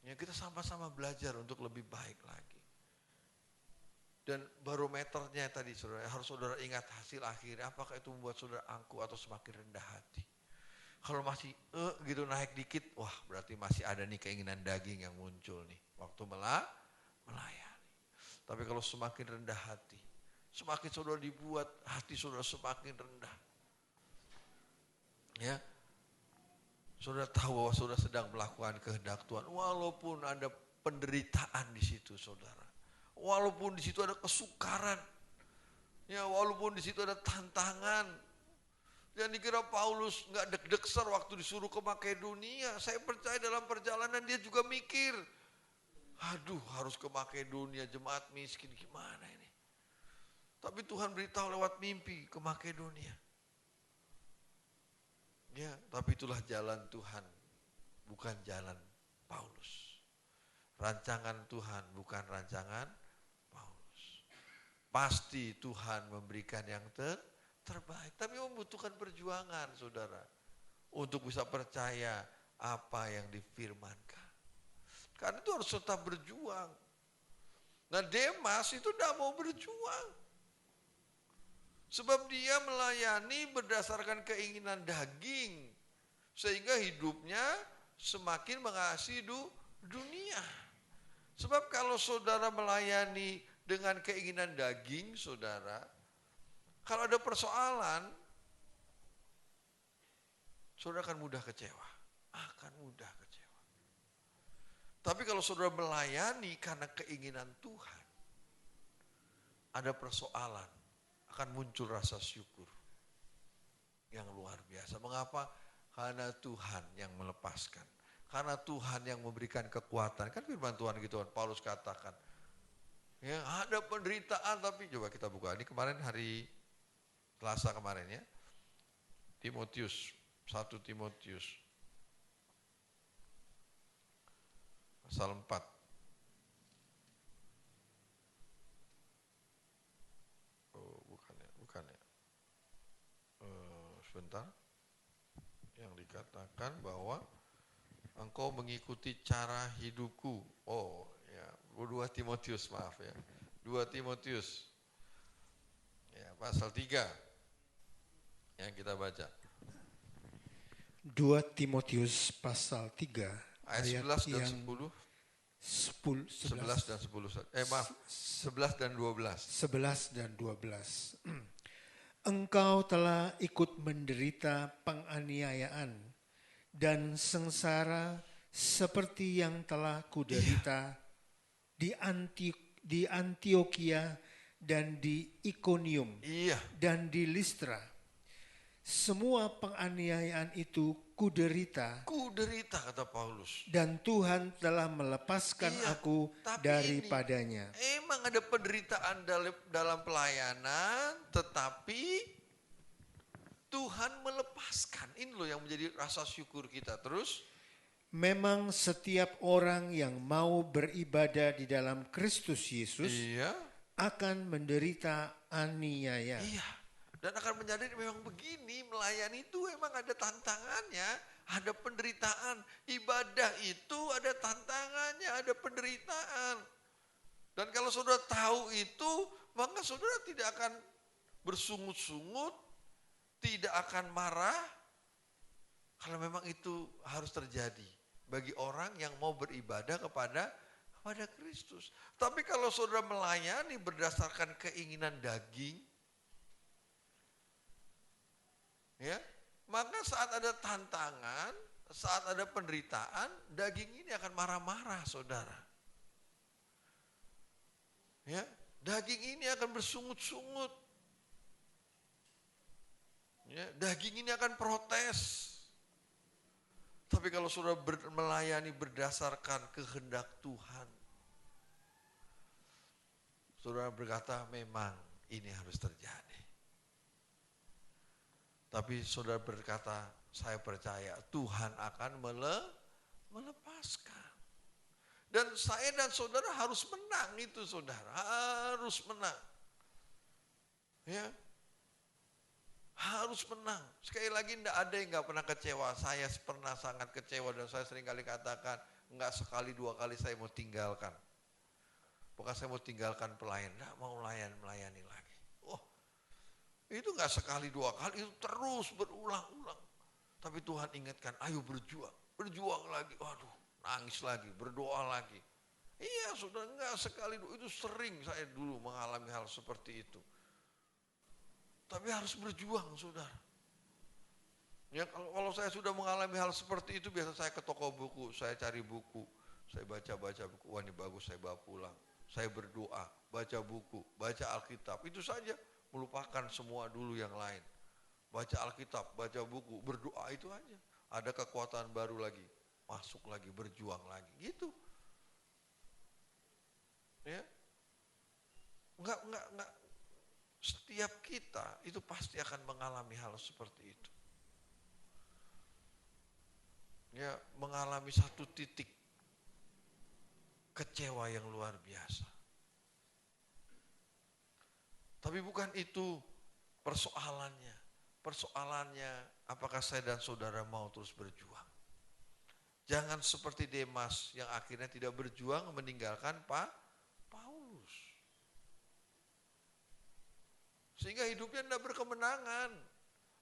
Ya, kita sama-sama belajar untuk lebih baik lagi. Dan barometernya tadi saudara, harus saudara ingat hasil akhirnya, apakah itu membuat saudara angkuh atau semakin rendah hati. Kalau masih gitu naik dikit, wah berarti masih ada nih keinginan daging yang muncul nih waktu melayani. Tapi kalau semakin rendah hati, semakin saudara dibuat hati saudara semakin rendah. Ya, saudara tahu bahwa saudara sedang melakukan kehendak Tuhan, walaupun ada penderitaan di situ, saudara. Walaupun di situ ada kesukaran, ya, walaupun di situ ada tantangan. Jangan dikira Paulus nggak deg-degser waktu disuruh ke Makedonia. Saya percaya dalam perjalanan dia juga mikir, aduh harus ke Makedonia, jemaat miskin gimana ini. Tapi Tuhan beritahu lewat mimpi ke Makedonia. Ya, tapi itulah jalan Tuhan, bukan jalan Paulus. Rancangan Tuhan bukan rancangan Paulus. Pasti Tuhan memberikan yang terbaik, tapi membutuhkan perjuangan saudara untuk bisa percaya apa yang difirmankan. Karena itu harus tetap berjuang. Nah, Demas itu tidak mau berjuang. Sebab dia melayani berdasarkan keinginan daging. Sehingga hidupnya semakin mengasihi dunia. Sebab kalau saudara melayani dengan keinginan daging, saudara, kalau ada persoalan, saudara akan mudah kecewa. Akan mudah kecewa. Tapi kalau saudara melayani karena keinginan Tuhan, ada persoalan, akan muncul rasa syukur yang luar biasa. Mengapa? Karena Tuhan yang melepaskan. Karena Tuhan yang memberikan kekuatan. Kan firman Tuhan gitu, Paulus katakan. Ya, ada penderitaan tapi coba kita buka. Ini kemarin hari Selasa kemarin ya. Timotius, 1 Timotius. Pasal 4. sebentar. Yang dikatakan bahwa engkau mengikuti cara hidupku. Oh ya, 2 Timotius, maaf ya. 2 Timotius. Ya, pasal 3 yang kita baca.
2 Timotius pasal 3
Ayat 11 dan 10. 11 dan 10. Maaf, 11 dan 12.
11 dan 12. Engkau telah ikut menderita penganiayaan dan sengsara seperti yang telah kuderita di Antiokhia dan di Ikonium dan di Listra. Semua penganiayaan itu kuderita.
Kuderita, kata Paulus.
Dan Tuhan telah melepaskan aku daripadanya.
Emang ada penderitaan dalam pelayanan, tetapi Tuhan melepaskan. Ini loh yang menjadi rasa syukur kita. Terus?
Memang setiap orang yang mau beribadah di dalam Kristus Yesus akan menderita aniaya.
Iya. Dan akan menyadari memang begini, melayani itu memang ada tantangannya, ada penderitaan. Ibadah itu ada tantangannya, ada penderitaan. Dan kalau saudara tahu itu, maka saudara tidak akan bersungut-sungut, tidak akan marah, kalau memang itu harus terjadi bagi orang yang mau beribadah kepada Kristus. Tapi kalau saudara melayani berdasarkan keinginan daging, ya, maka saat ada tantangan, saat ada penderitaan, daging ini akan marah-marah, saudara. Ya, daging ini akan bersungut-sungut. Ya, daging ini akan protes. Tapi kalau saudara melayani berdasarkan kehendak Tuhan, saudara berkata memang ini harus terjadi. Tapi saudara berkata, saya percaya Tuhan akan melepaskan. Dan saya dan saudara harus menang itu, saudara. Harus menang. Ya. Harus menang. Sekali lagi tidak ada yang gak pernah kecewa. Saya pernah sangat kecewa dan saya sering kali katakan, enggak sekali 2 kali saya mau tinggalkan. Pokoknya saya mau tinggalkan pelayan. Enggak mau melayani lagi. Itu gak sekali 2 kali, itu terus berulang-ulang. Tapi Tuhan ingatkan, ayo berjuang lagi. Waduh, nangis lagi, berdoa lagi. Iya, sudah enggak sekali, itu sering saya dulu mengalami hal seperti itu. Tapi harus berjuang, saudara. Ya, kalau saya sudah mengalami hal seperti itu, biasa saya ke toko buku, saya cari buku, saya baca-baca buku, wah ini bagus, saya bawa pulang. Saya berdoa, baca buku, baca Alkitab, itu saja. Melupakan semua dulu yang lain. Baca Alkitab, baca buku, berdoa, itu aja. Ada kekuatan baru lagi, masuk lagi, berjuang lagi, gitu. Ya. Enggak. Setiap kita itu pasti akan mengalami hal seperti itu. Ya, mengalami satu titik kecewa yang luar biasa. Tapi bukan itu persoalannya. Persoalannya apakah saya dan saudara mau terus berjuang. Jangan seperti Demas yang akhirnya tidak berjuang meninggalkan Paulus. Sehingga hidupnya tidak berkemenangan.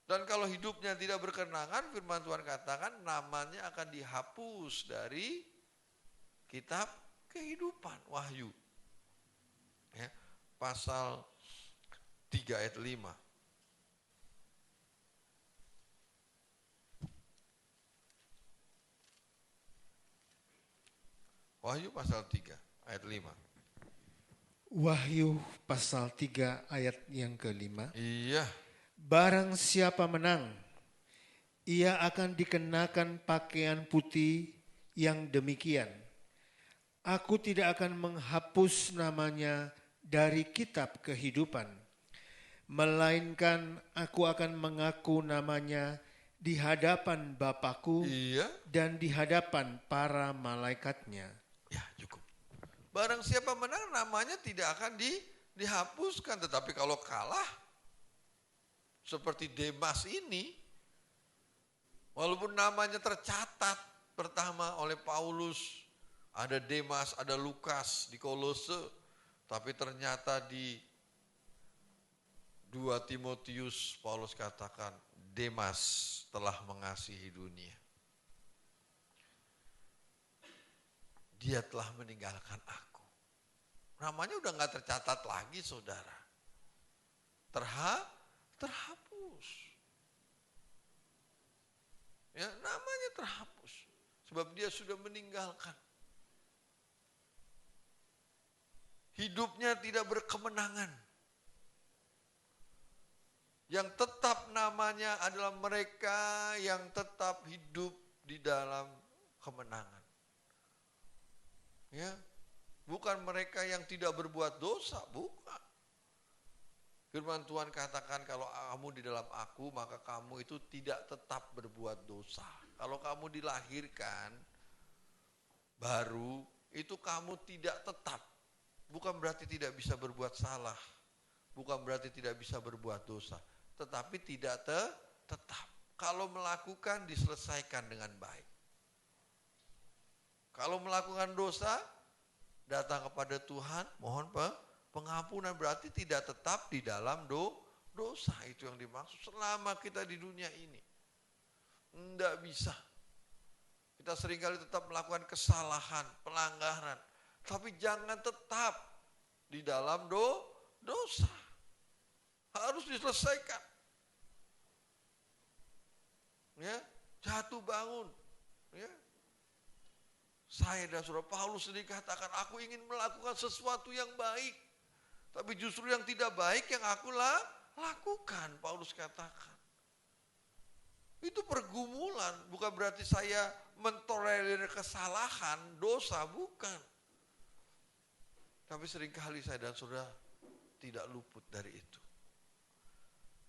Dan kalau hidupnya tidak berkemenangan, firman Tuhan katakan namanya akan dihapus dari kitab kehidupan, Wahyu. Ya, pasal 3 ayat 5. Wahyu pasal 3 ayat 5.
Wahyu pasal 3 ayat yang ke-5.
Iya.
Barang siapa menang, ia akan dikenakan pakaian putih yang demikian. Aku tidak akan menghapus namanya dari kitab kehidupan, melainkan aku akan mengaku namanya di hadapan Bapakku dan di hadapan para malaikatnya.
Ya, cukup. Barang siapa menang namanya tidak akan dihapuskan, tetapi kalau kalah seperti Demas ini, Walaupun namanya tercatat pertama oleh Paulus, ada Demas, ada Lukas di Kolose, tapi ternyata di 2 Timotius Paulus katakan, Demas telah mengasihi dunia. Dia telah meninggalkan aku. Namanya udah gak tercatat lagi, saudara. Terhapus. Ya, namanya terhapus. Sebab dia sudah meninggalkan. Hidupnya tidak berkemenangan. Yang tetap namanya adalah mereka yang tetap hidup di dalam kemenangan. Ya, bukan mereka yang tidak berbuat dosa, bukan. Firman Tuhan katakan kalau kamu di dalam aku, maka kamu itu tidak tetap berbuat dosa. Kalau kamu dilahirkan baru, itu kamu tidak tetap. Bukan berarti tidak bisa berbuat salah. Bukan berarti tidak bisa berbuat dosa. Tetapi tidak tetap. Kalau melakukan diselesaikan dengan baik. Kalau melakukan dosa, datang kepada Tuhan, mohon pengampunan, berarti tidak tetap di dalam dosa. Itu yang dimaksud selama kita di dunia ini. Tidak bisa. Kita seringkali tetap melakukan kesalahan, pelanggaran. Tapi jangan tetap di dalam dosa. Harus diselesaikan. Ya, jatuh bangun. Ya. Saya dan saudara Paulus sendiri katakan, aku ingin melakukan sesuatu yang baik. Tapi justru yang tidak baik yang aku lakukan, Paulus katakan. Itu pergumulan, bukan berarti saya mentolerir kesalahan, dosa, bukan. Tapi seringkali saya dan saudara tidak luput dari itu.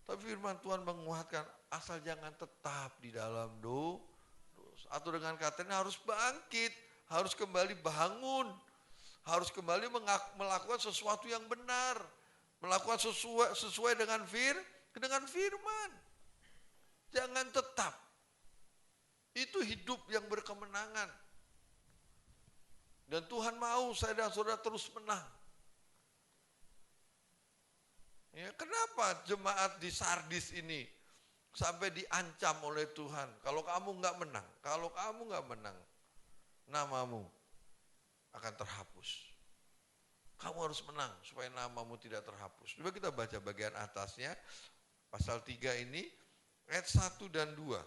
Tapi firman Tuhan menguatkan, asal jangan tetap di dalam dosa. Atau dengan katanya harus bangkit, harus kembali bangun, harus kembali melakukan sesuatu yang benar, melakukan sesuai dengan firman. Jangan tetap. Itu hidup yang berkemenangan. Dan Tuhan mau saya dan saudara terus menang. Ya, kenapa jemaat di Sardis ini sampai diancam oleh Tuhan? Kalau kamu nggak menang, namamu akan terhapus. Kamu harus menang supaya namamu tidak terhapus. Coba kita baca bagian atasnya, pasal 3 ini, ayat 1 dan 2.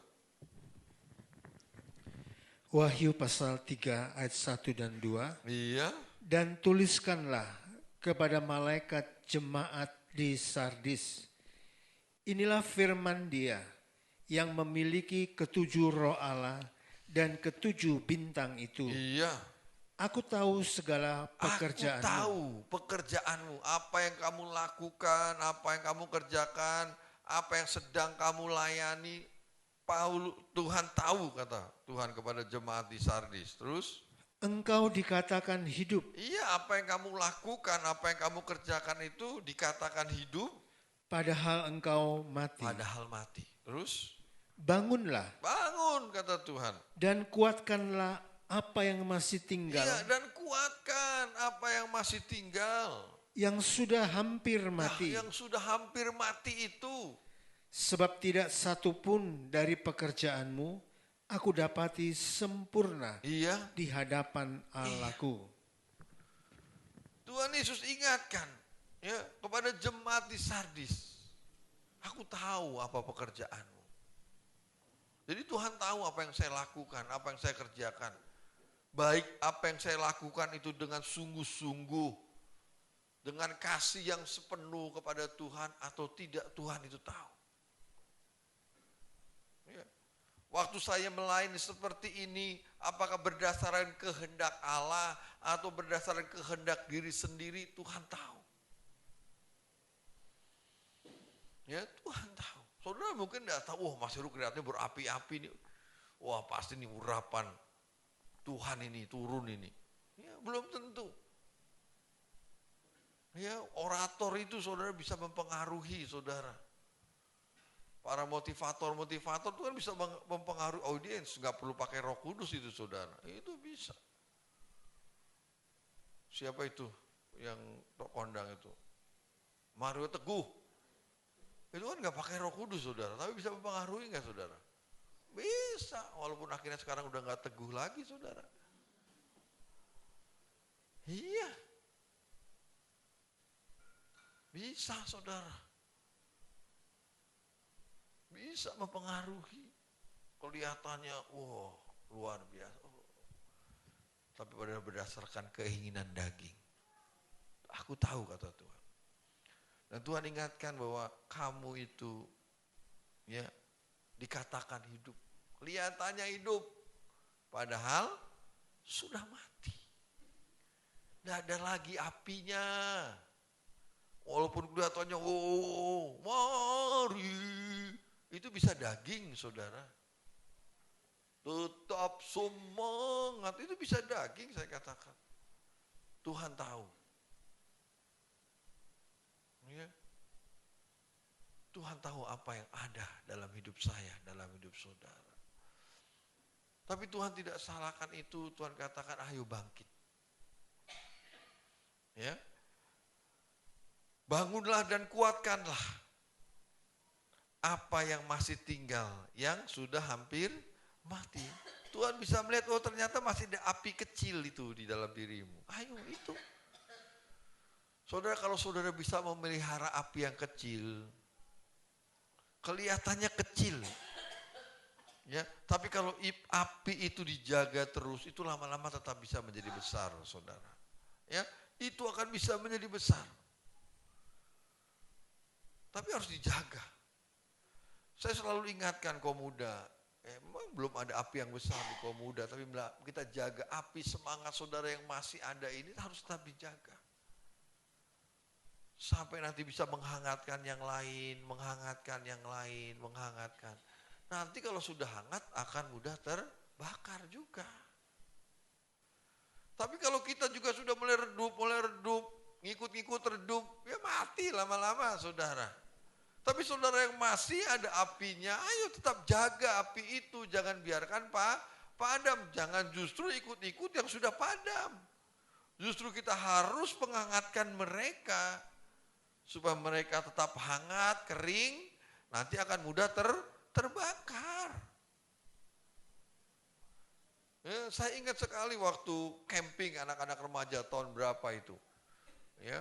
Wahyu pasal 3 ayat 1 dan 2.
Iya.
Dan tuliskanlah kepada malaikat jemaat di Sardis. Inilah firman Dia yang memiliki 7 roh Allah dan 7 bintang itu.
Iya.
Aku tahu segala pekerjaanmu.
Aku tahu pekerjaanmu, apa yang kamu lakukan, apa yang kamu kerjakan, apa yang sedang kamu layani. Tuhan tahu, kata Tuhan kepada jemaat di Sardis. Terus?
Engkau dikatakan hidup.
Iya, apa yang kamu lakukan, apa yang kamu kerjakan itu dikatakan hidup.
Padahal engkau mati.
Padahal mati. Terus?
Bangunlah.
Bangun, kata Tuhan.
Dan kuatkanlah apa yang masih tinggal.
Iya, dan kuatkan apa yang masih tinggal.
Yang sudah hampir mati.
Yang sudah hampir mati itu.
Sebab tidak satu pun dari pekerjaanmu aku dapati sempurna di hadapan Allahku.
Tuhan Yesus ingatkan ya kepada jemaat di Sardis. Aku tahu apa pekerjaanmu. Jadi Tuhan tahu apa yang saya lakukan, apa yang saya kerjakan. Baik apa yang saya lakukan itu dengan sungguh-sungguh, dengan kasih yang sepenuh kepada Tuhan atau tidak, Tuhan itu tahu. Ya. Waktu saya melayani seperti ini, apakah berdasarkan kehendak Allah atau berdasarkan kehendak diri sendiri, Tuhan tahu. Ya, Tuhan tahu. Saudara mungkin tidak tahu, wah Mas Heru kelihatannya berapi-api nih. Wah pasti nih urapan Tuhan ini turun ini. Ya, belum tentu. Ya, orator itu saudara bisa mempengaruhi saudara. Para motivator-motivator itu kan bisa mempengaruhi audiens, nggak perlu pakai Roh Kudus itu saudara, itu bisa. Siapa itu yang kondang itu? Mario Teguh. Itu kan nggak pakai Roh Kudus saudara, tapi bisa mempengaruhi nggak saudara? Bisa, walaupun akhirnya sekarang udah nggak teguh lagi saudara. Iya, bisa saudara. Bisa mempengaruhi. Kelihatannya, wow, luar biasa. Tapi pada berdasarkan keinginan daging. Aku tahu kata Tuhan. Dan Tuhan ingatkan bahwa kamu itu ya dikatakan hidup. Kelihatannya hidup. Padahal sudah mati. Tidak ada lagi apinya. Walaupun kelihatannya, oh mari. Itu bisa daging saudara. Tetap semangat, itu bisa daging saya katakan. Tuhan tahu. Ya. Tuhan tahu apa yang ada dalam hidup saya, dalam hidup saudara. Tapi Tuhan tidak salahkan itu, Tuhan katakan ayo bangkit. Ya. Bangunlah dan kuatkanlah apa yang masih tinggal, yang sudah hampir mati. Tuhan bisa melihat, oh ternyata masih ada api kecil itu di dalam dirimu. Ayo itu. Saudara, kalau saudara bisa memelihara api yang kecil, kelihatannya kecil. Ya, tapi kalau api itu dijaga terus, itu lama-lama tetap bisa menjadi besar, saudara. Ya, itu akan bisa menjadi besar. Tapi harus dijaga. Saya selalu ingatkan kaum muda, emang belum ada api yang besar di kaum muda, tapi kita jaga api semangat saudara yang masih ada ini harus tetap dijaga. Sampai nanti bisa menghangatkan yang lain, menghangatkan yang lain, menghangatkan. Nanti kalau sudah hangat akan mudah terbakar juga. Tapi kalau kita juga sudah mulai redup, ngikut-ngikut redup, ya mati lama-lama saudara. Tapi saudara yang masih ada apinya, ayo tetap jaga api itu. Jangan biarkan padam. Jangan justru ikut-ikut yang sudah padam. Justru kita harus menghangatkan mereka. Supaya mereka tetap hangat, kering. Nanti akan mudah terbakar. Ya, saya ingat sekali waktu camping anak-anak remaja tahun berapa itu. Ya,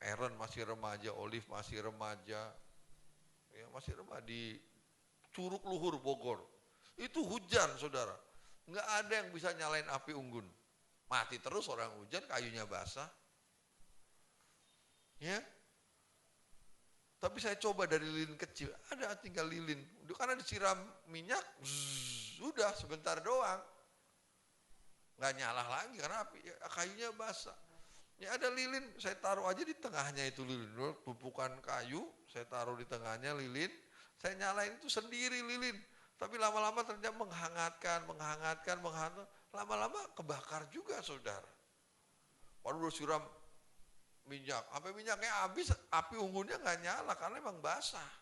Aaron masih remaja, Olive masih remaja. Ya, masih remaja di Curug Luhur Bogor. Itu hujan saudara. Nggak ada yang bisa nyalain api unggun. Mati terus orang hujan, kayunya basah. Ya. Tapi saya coba dari lilin kecil, ada tinggal lilin. Karena disiram minyak, sudah sebentar doang. Nggak nyala lagi karena api, kayunya basah. Ya ada lilin, saya taruh aja di tengahnya itu lilin. Tumpukan kayu, saya taruh di tengahnya lilin. Saya nyalain itu sendiri lilin. Tapi lama-lama ternyata menghangatkan. Lama-lama kebakar juga saudara. Baru udah siram minyak. Sampai minyaknya habis, api unggunnya nggak nyala karena memang basah.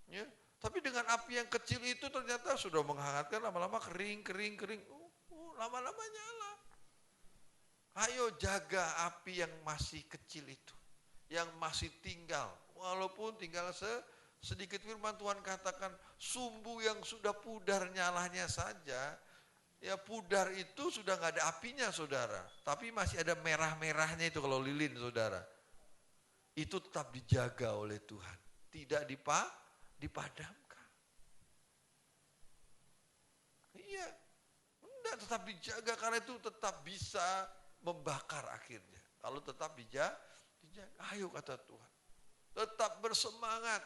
Ya. Tapi dengan api yang kecil itu ternyata sudah menghangatkan, lama-lama kering. Lama-lama nyala. Ayo jaga api yang masih kecil itu, yang masih tinggal. Walaupun tinggal sedikit, firman Tuhan katakan, sumbu yang sudah pudar nyalanya saja, ya pudar itu sudah nggak ada apinya saudara. Tapi masih ada merah-merahnya itu kalau lilin saudara. Itu tetap dijaga oleh Tuhan, tidak dipadamkan. Iya, enggak, tetap dijaga karena itu tetap bisa membakar akhirnya. Kalau tetap dijaga, ayo kata Tuhan. Tetap bersemangat.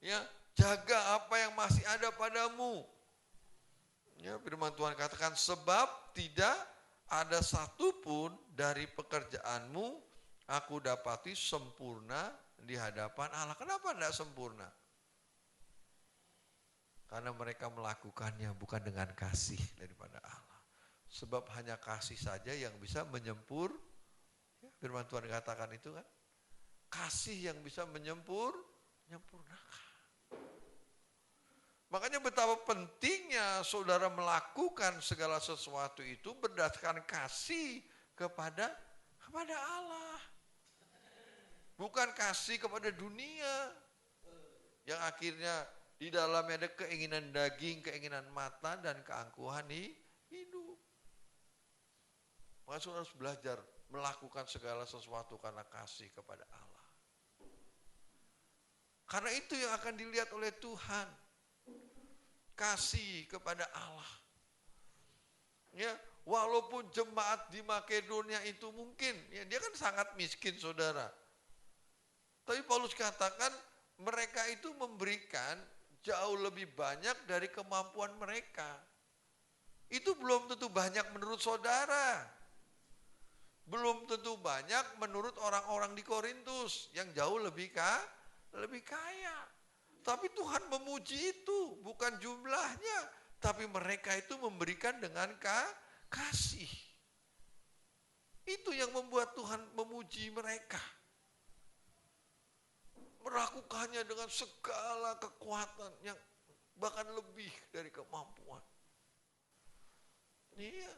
Ya, jaga apa yang masih ada padamu. Ya, firman Tuhan katakan, sebab tidak ada satupun dari pekerjaanmu aku dapati sempurna di hadapan Allah. Kenapa tidak sempurna? Karena mereka melakukannya bukan dengan kasih daripada Allah. Sebab hanya kasih saja yang bisa menyempur. Ya, firman Tuhan katakan itu kan. kasih yang bisa menyempurnakan. Makanya betapa pentingnya saudara melakukan segala sesuatu itu berdasarkan kasih kepada Allah. Bukan kasih kepada dunia yang akhirnya di dalamnya ada keinginan daging, keinginan mata, dan keangkuhan hidup. Maka saudara harus belajar melakukan segala sesuatu karena kasih kepada Allah. Karena itu yang akan dilihat oleh Tuhan. Kasih kepada Allah. Ya, walaupun jemaat di Makedonia itu mungkin, ya dia kan sangat miskin saudara. Tapi Paulus katakan mereka itu memberikan jauh lebih banyak dari kemampuan mereka. Itu belum tentu banyak menurut saudara. Belum tentu banyak menurut orang-orang di Korintus yang jauh lebih kaya. Tapi Tuhan memuji itu, bukan jumlahnya. Tapi mereka itu memberikan dengan kasih. Itu yang membuat Tuhan memuji mereka. Melakukannya dengan segala kekuatan yang bahkan lebih dari kemampuan. Iya.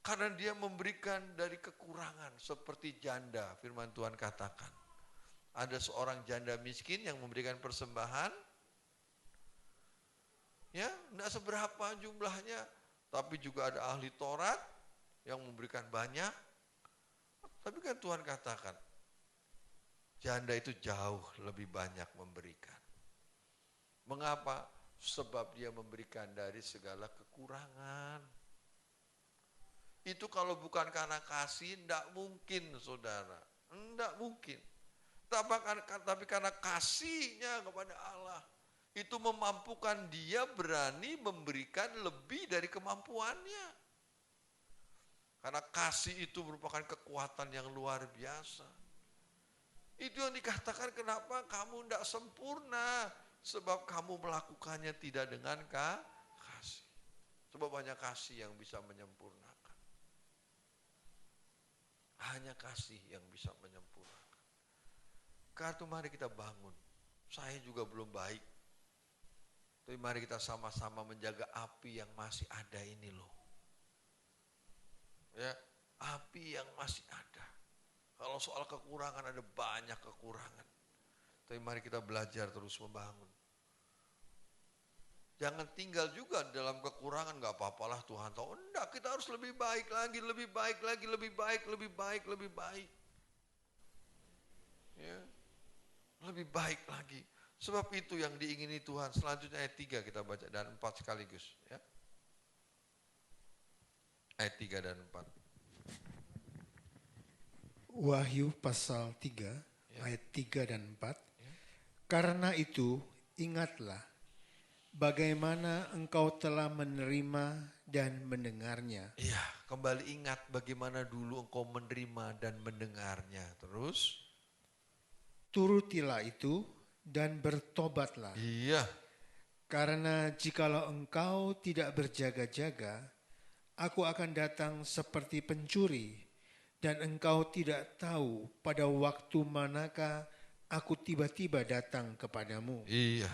Karena dia memberikan dari kekurangan seperti janda, firman Tuhan katakan. Ada seorang janda miskin yang memberikan persembahan, ya, tidak seberapa jumlahnya, tapi juga ada ahli Taurat yang memberikan banyak. Tapi kan Tuhan katakan, janda itu jauh lebih banyak memberikan. Mengapa? Sebab dia memberikan dari segala kekurangan. Itu kalau bukan karena kasih, tidak mungkin saudara, tidak mungkin. Tapi karena kasihnya kepada Allah, itu memampukan dia berani memberikan lebih dari kemampuannya. Karena kasih itu merupakan kekuatan yang luar biasa. Itu yang dikatakan kenapa kamu tidak sempurna. Sebab kamu melakukannya tidak dengan kasih. Sebab hanya kasih yang bisa menyempurnakan. Hanya kasih yang bisa menyempurnakan. Karena itu mari kita bangun. Saya juga belum baik. Tapi mari kita sama-sama menjaga api yang masih ada ini loh. Ya, api yang masih ada. Kalau soal kekurangan ada banyak kekurangan. Tapi mari kita belajar terus membangun. Jangan tinggal juga dalam kekurangan, gak apa-apalah Tuhan tahu. Enggak, kita harus lebih baik lagi, lebih baik lagi, lebih baik, lebih baik, lebih baik. Ya. Lebih baik lagi. Sebab itu yang diingini Tuhan. Selanjutnya ayat 3 kita baca dan 4 sekaligus. Ya. Ayat 3 dan 4.
Wahyu pasal 3
Ya.
ayat 3 dan 4.
Ya.
Karena itu ingatlah bagaimana engkau telah menerima dan mendengarnya.
Iya, kembali ingat bagaimana dulu engkau menerima dan mendengarnya. Terus?
Turutilah itu dan bertobatlah.
Iya.
Karena jikalau engkau tidak berjaga-jaga, aku akan datang seperti pencuri, dan engkau tidak tahu pada waktu manakah aku tiba-tiba datang kepadamu.
Iya.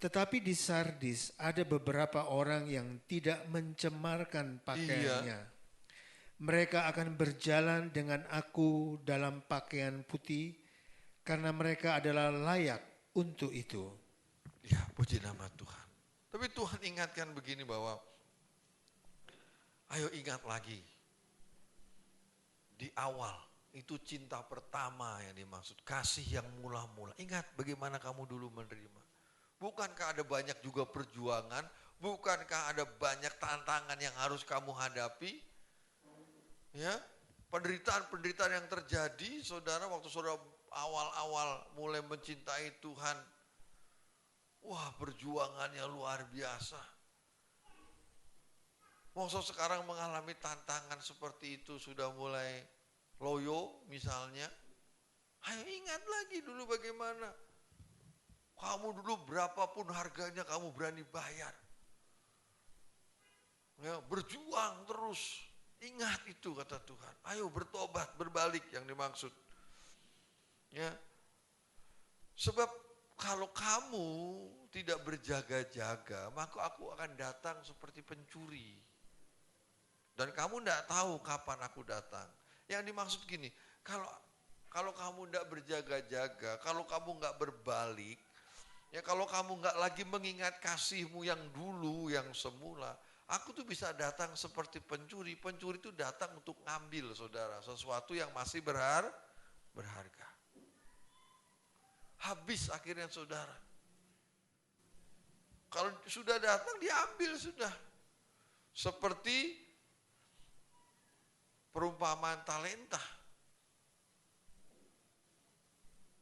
Tetapi di Sardis ada beberapa orang yang tidak mencemarkan pakaiannya. Iya. Mereka akan berjalan dengan aku dalam pakaian putih, karena mereka adalah layak untuk itu.
Ya, puji nama Tuhan. Tapi Tuhan ingatkan begini bahwa, ayo ingat lagi. Di awal, itu cinta pertama yang dimaksud. Kasih yang mula-mula. Ingat bagaimana kamu dulu menerima. Bukankah ada banyak juga perjuangan? Bukankah ada banyak tantangan yang harus kamu hadapi? Ya, penderitaan-penderitaan yang terjadi, saudara, waktu saudara awal-awal mulai mencintai Tuhan, wah perjuangannya luar biasa. Masa sekarang mengalami tantangan seperti itu sudah mulai loyo misalnya. Ayo ingat lagi dulu bagaimana. Kamu dulu berapapun harganya kamu berani bayar. Ya, berjuang terus. Ingat itu kata Tuhan. Ayo bertobat, berbalik yang dimaksud. Ya. Sebab kalau kamu tidak berjaga-jaga, maka aku akan datang seperti pencuri. Dan kamu tidak tahu kapan aku datang. Yang dimaksud gini, kalau kamu tidak berjaga-jaga, kalau kamu nggak berbalik, ya kalau kamu nggak lagi mengingat kasihmu yang dulu, yang semula, aku tuh bisa datang seperti pencuri. Pencuri itu datang untuk ngambil, saudara, sesuatu yang masih berharga. Habis akhirnya, saudara. Kalau sudah datang, diambil sudah. Seperti perumpamaan talenta.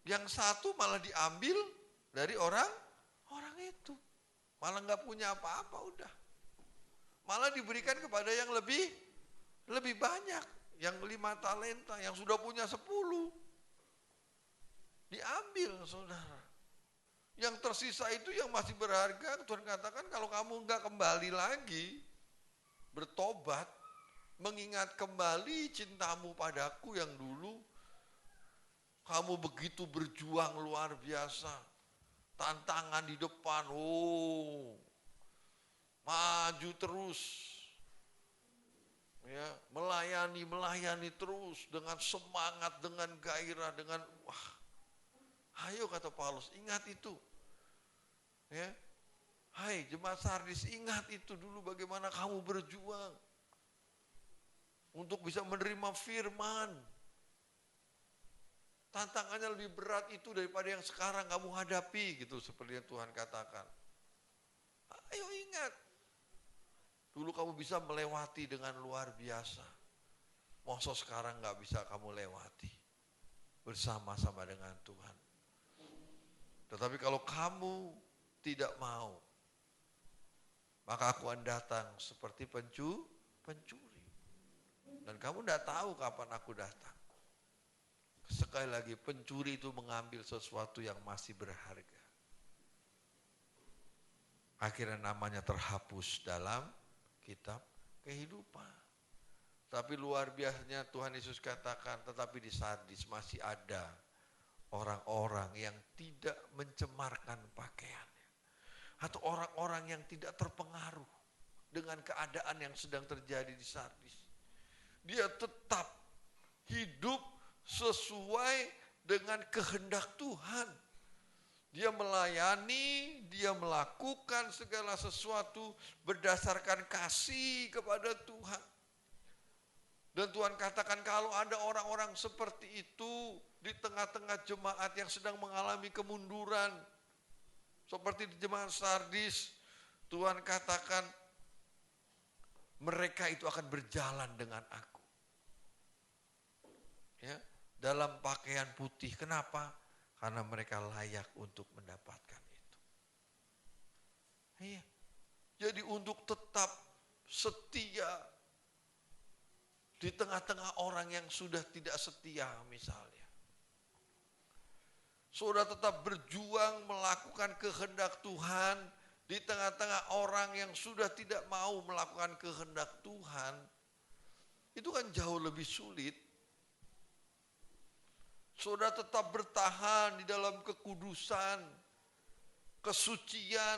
Yang satu malah diambil dari orang itu. Malah nggak punya apa-apa udah. Malah diberikan kepada yang lebih banyak. Yang 5 talenta, yang sudah punya 10. Diambil, saudara. Yang tersisa itu yang masih berharga, Tuhan katakan kalau kamu nggak kembali lagi, bertobat, mengingat kembali cintamu padaku yang dulu, kamu begitu berjuang luar biasa, tantangan di depan, maju terus, ya, melayani terus dengan semangat, dengan gairah, dengan ayo kata Paulus, ingat itu, ya, hai jemaat Sardis, ingat itu dulu bagaimana kamu berjuang untuk bisa menerima firman. Tantangannya lebih berat itu daripada yang sekarang kamu hadapi, gitu seperti yang Tuhan katakan. Ayo ingat, dulu kamu bisa melewati dengan luar biasa. Masa sekarang gak bisa kamu lewati bersama-sama dengan Tuhan. Tetapi kalau kamu tidak mau, maka aku akan datang seperti pencuri. Dan kamu tidak tahu kapan aku datang. Sekali lagi, pencuri itu mengambil sesuatu yang masih berharga. Akhirnya namanya terhapus dalam kitab kehidupan. Tapi luar biasanya Tuhan Yesus katakan, tetapi di Sardis masih ada orang-orang yang tidak mencemarkan pakaiannya. Atau orang-orang yang tidak terpengaruh dengan keadaan yang sedang terjadi di Sardis. Dia tetap hidup sesuai dengan kehendak Tuhan. Dia melayani, dia melakukan segala sesuatu berdasarkan kasih kepada Tuhan. Dan Tuhan katakan kalau ada orang-orang seperti itu di tengah-tengah jemaat yang sedang mengalami kemunduran, seperti di jemaat Sardis, Tuhan katakan mereka itu akan berjalan dengan aku. Ya, dalam pakaian putih. Kenapa? Karena mereka layak untuk mendapatkan itu. Iya. Jadi untuk tetap setia di tengah-tengah orang yang sudah tidak setia misalnya. Saudara tetap berjuang melakukan kehendak Tuhan di tengah-tengah orang yang sudah tidak mau melakukan kehendak Tuhan. Itu kan jauh lebih sulit. Saudara tetap bertahan di dalam kekudusan, kesucian,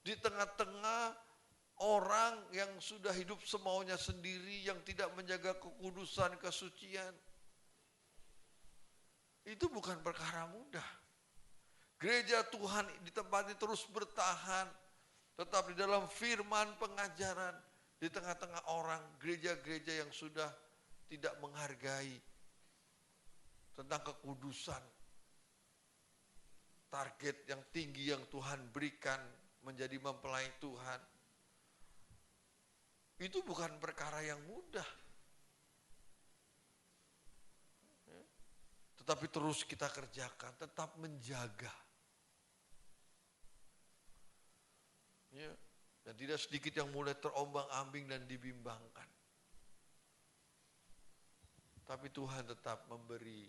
di tengah-tengah orang yang sudah hidup semaunya sendiri, yang tidak menjaga kekudusan, kesucian. Itu bukan perkara mudah. Gereja Tuhan di tempat ini terus bertahan, tetap di dalam firman pengajaran, di tengah-tengah orang, gereja-gereja yang sudah tidak menghargai tentang kekudusan, target yang tinggi yang Tuhan berikan menjadi mempelai Tuhan. Itu bukan perkara yang mudah. Tetapi terus kita kerjakan, tetap menjaga. Ya, dan tidak sedikit yang mulai terombang-ambing dan dibimbangkan. Tapi Tuhan tetap memberi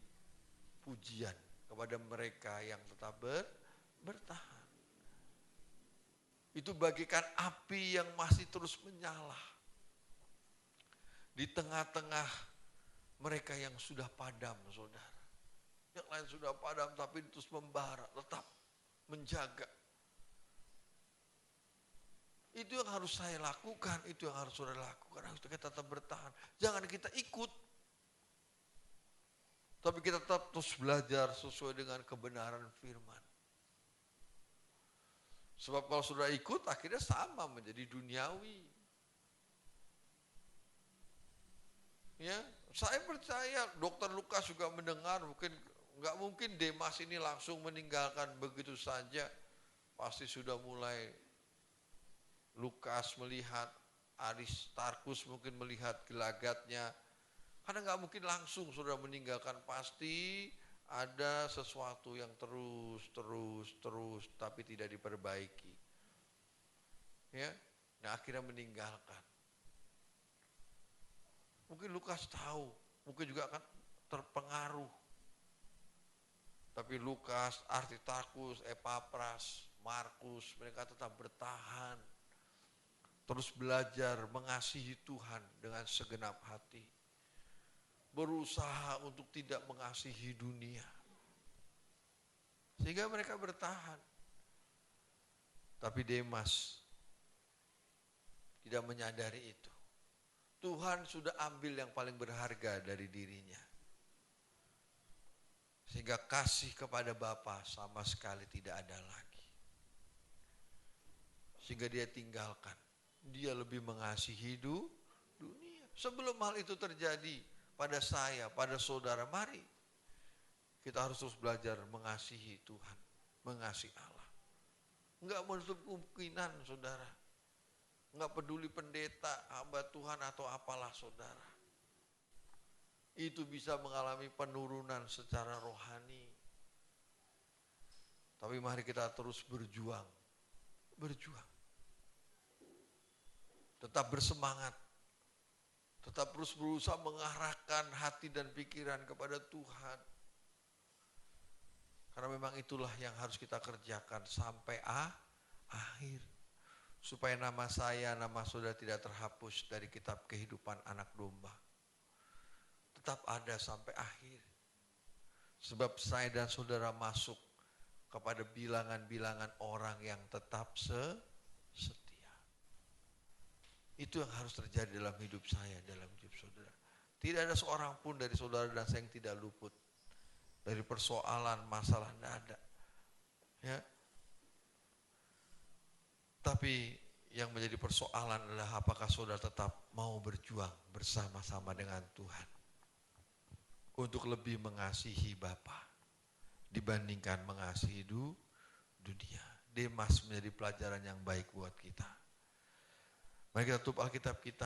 pujian kepada mereka yang tetap bertahan. Itu bagikan api yang masih terus menyala. di tengah-tengah mereka yang sudah padam, saudara. Yang lain sudah padam tapi terus membara, tetap menjaga. Itu yang harus saya lakukan, itu yang harus saudara lakukan. Harus kita tetap bertahan. Jangan kita ikut. Tapi kita tetap terus belajar sesuai dengan kebenaran firman. Sebab kalau sudah ikut akhirnya sama menjadi duniawi. Ya, saya percaya Dokter Lukas juga mendengar, nggak mungkin Demas ini langsung meninggalkan begitu saja. Pasti sudah mulai Lukas melihat, Aristarkus mungkin melihat gelagatnya. Karena nggak mungkin langsung sudah meninggalkan, pasti ada sesuatu yang terus tapi tidak diperbaiki. Ya, nah akhirnya meninggalkan. Mungkin Lukas tahu, mungkin juga akan terpengaruh. Tapi Lukas, Aristarkus, Epapras, Markus, mereka tetap bertahan. Terus belajar mengasihi Tuhan dengan segenap hati. Berusaha untuk tidak mengasihi dunia. Sehingga mereka bertahan. Tapi Demas tidak menyadari itu. Tuhan sudah ambil yang paling berharga dari dirinya. Sehingga kasih kepada Bapa sama sekali tidak ada lagi. Sehingga dia tinggalkan. Dia lebih mengasihi dunia. Sebelum hal itu terjadi pada saya, pada saudara, mari kita harus terus belajar mengasihi Tuhan, mengasihi Allah. Enggak menutup kemungkinan, saudara. Enggak peduli pendeta, hamba Tuhan atau apalah, saudara. Itu bisa mengalami penurunan secara rohani. Tapi mari kita terus berjuang. Tetap bersemangat. Tetap terus berusaha mengarahkan hati dan pikiran kepada Tuhan. Karena memang itulah yang harus kita kerjakan sampai akhir. Supaya nama saya, nama saudara tidak terhapus dari kitab kehidupan anak domba. Tetap ada sampai akhir. Sebab saya dan saudara masuk kepada bilangan-bilangan orang yang tetap setia. Itu yang harus terjadi dalam hidup saya, dalam hidup saudara. Tidak ada seorang pun dari saudara dan saya yang tidak luput dari persoalan, masalah, tidak ada. Ya. Tapi yang menjadi persoalan adalah apakah saudara tetap mau berjuang bersama-sama dengan Tuhan untuk lebih mengasihi Bapa dibandingkan mengasihi dunia. Demas menjadi pelajaran yang baik buat kita. Mari kita tutup Alkitab kita.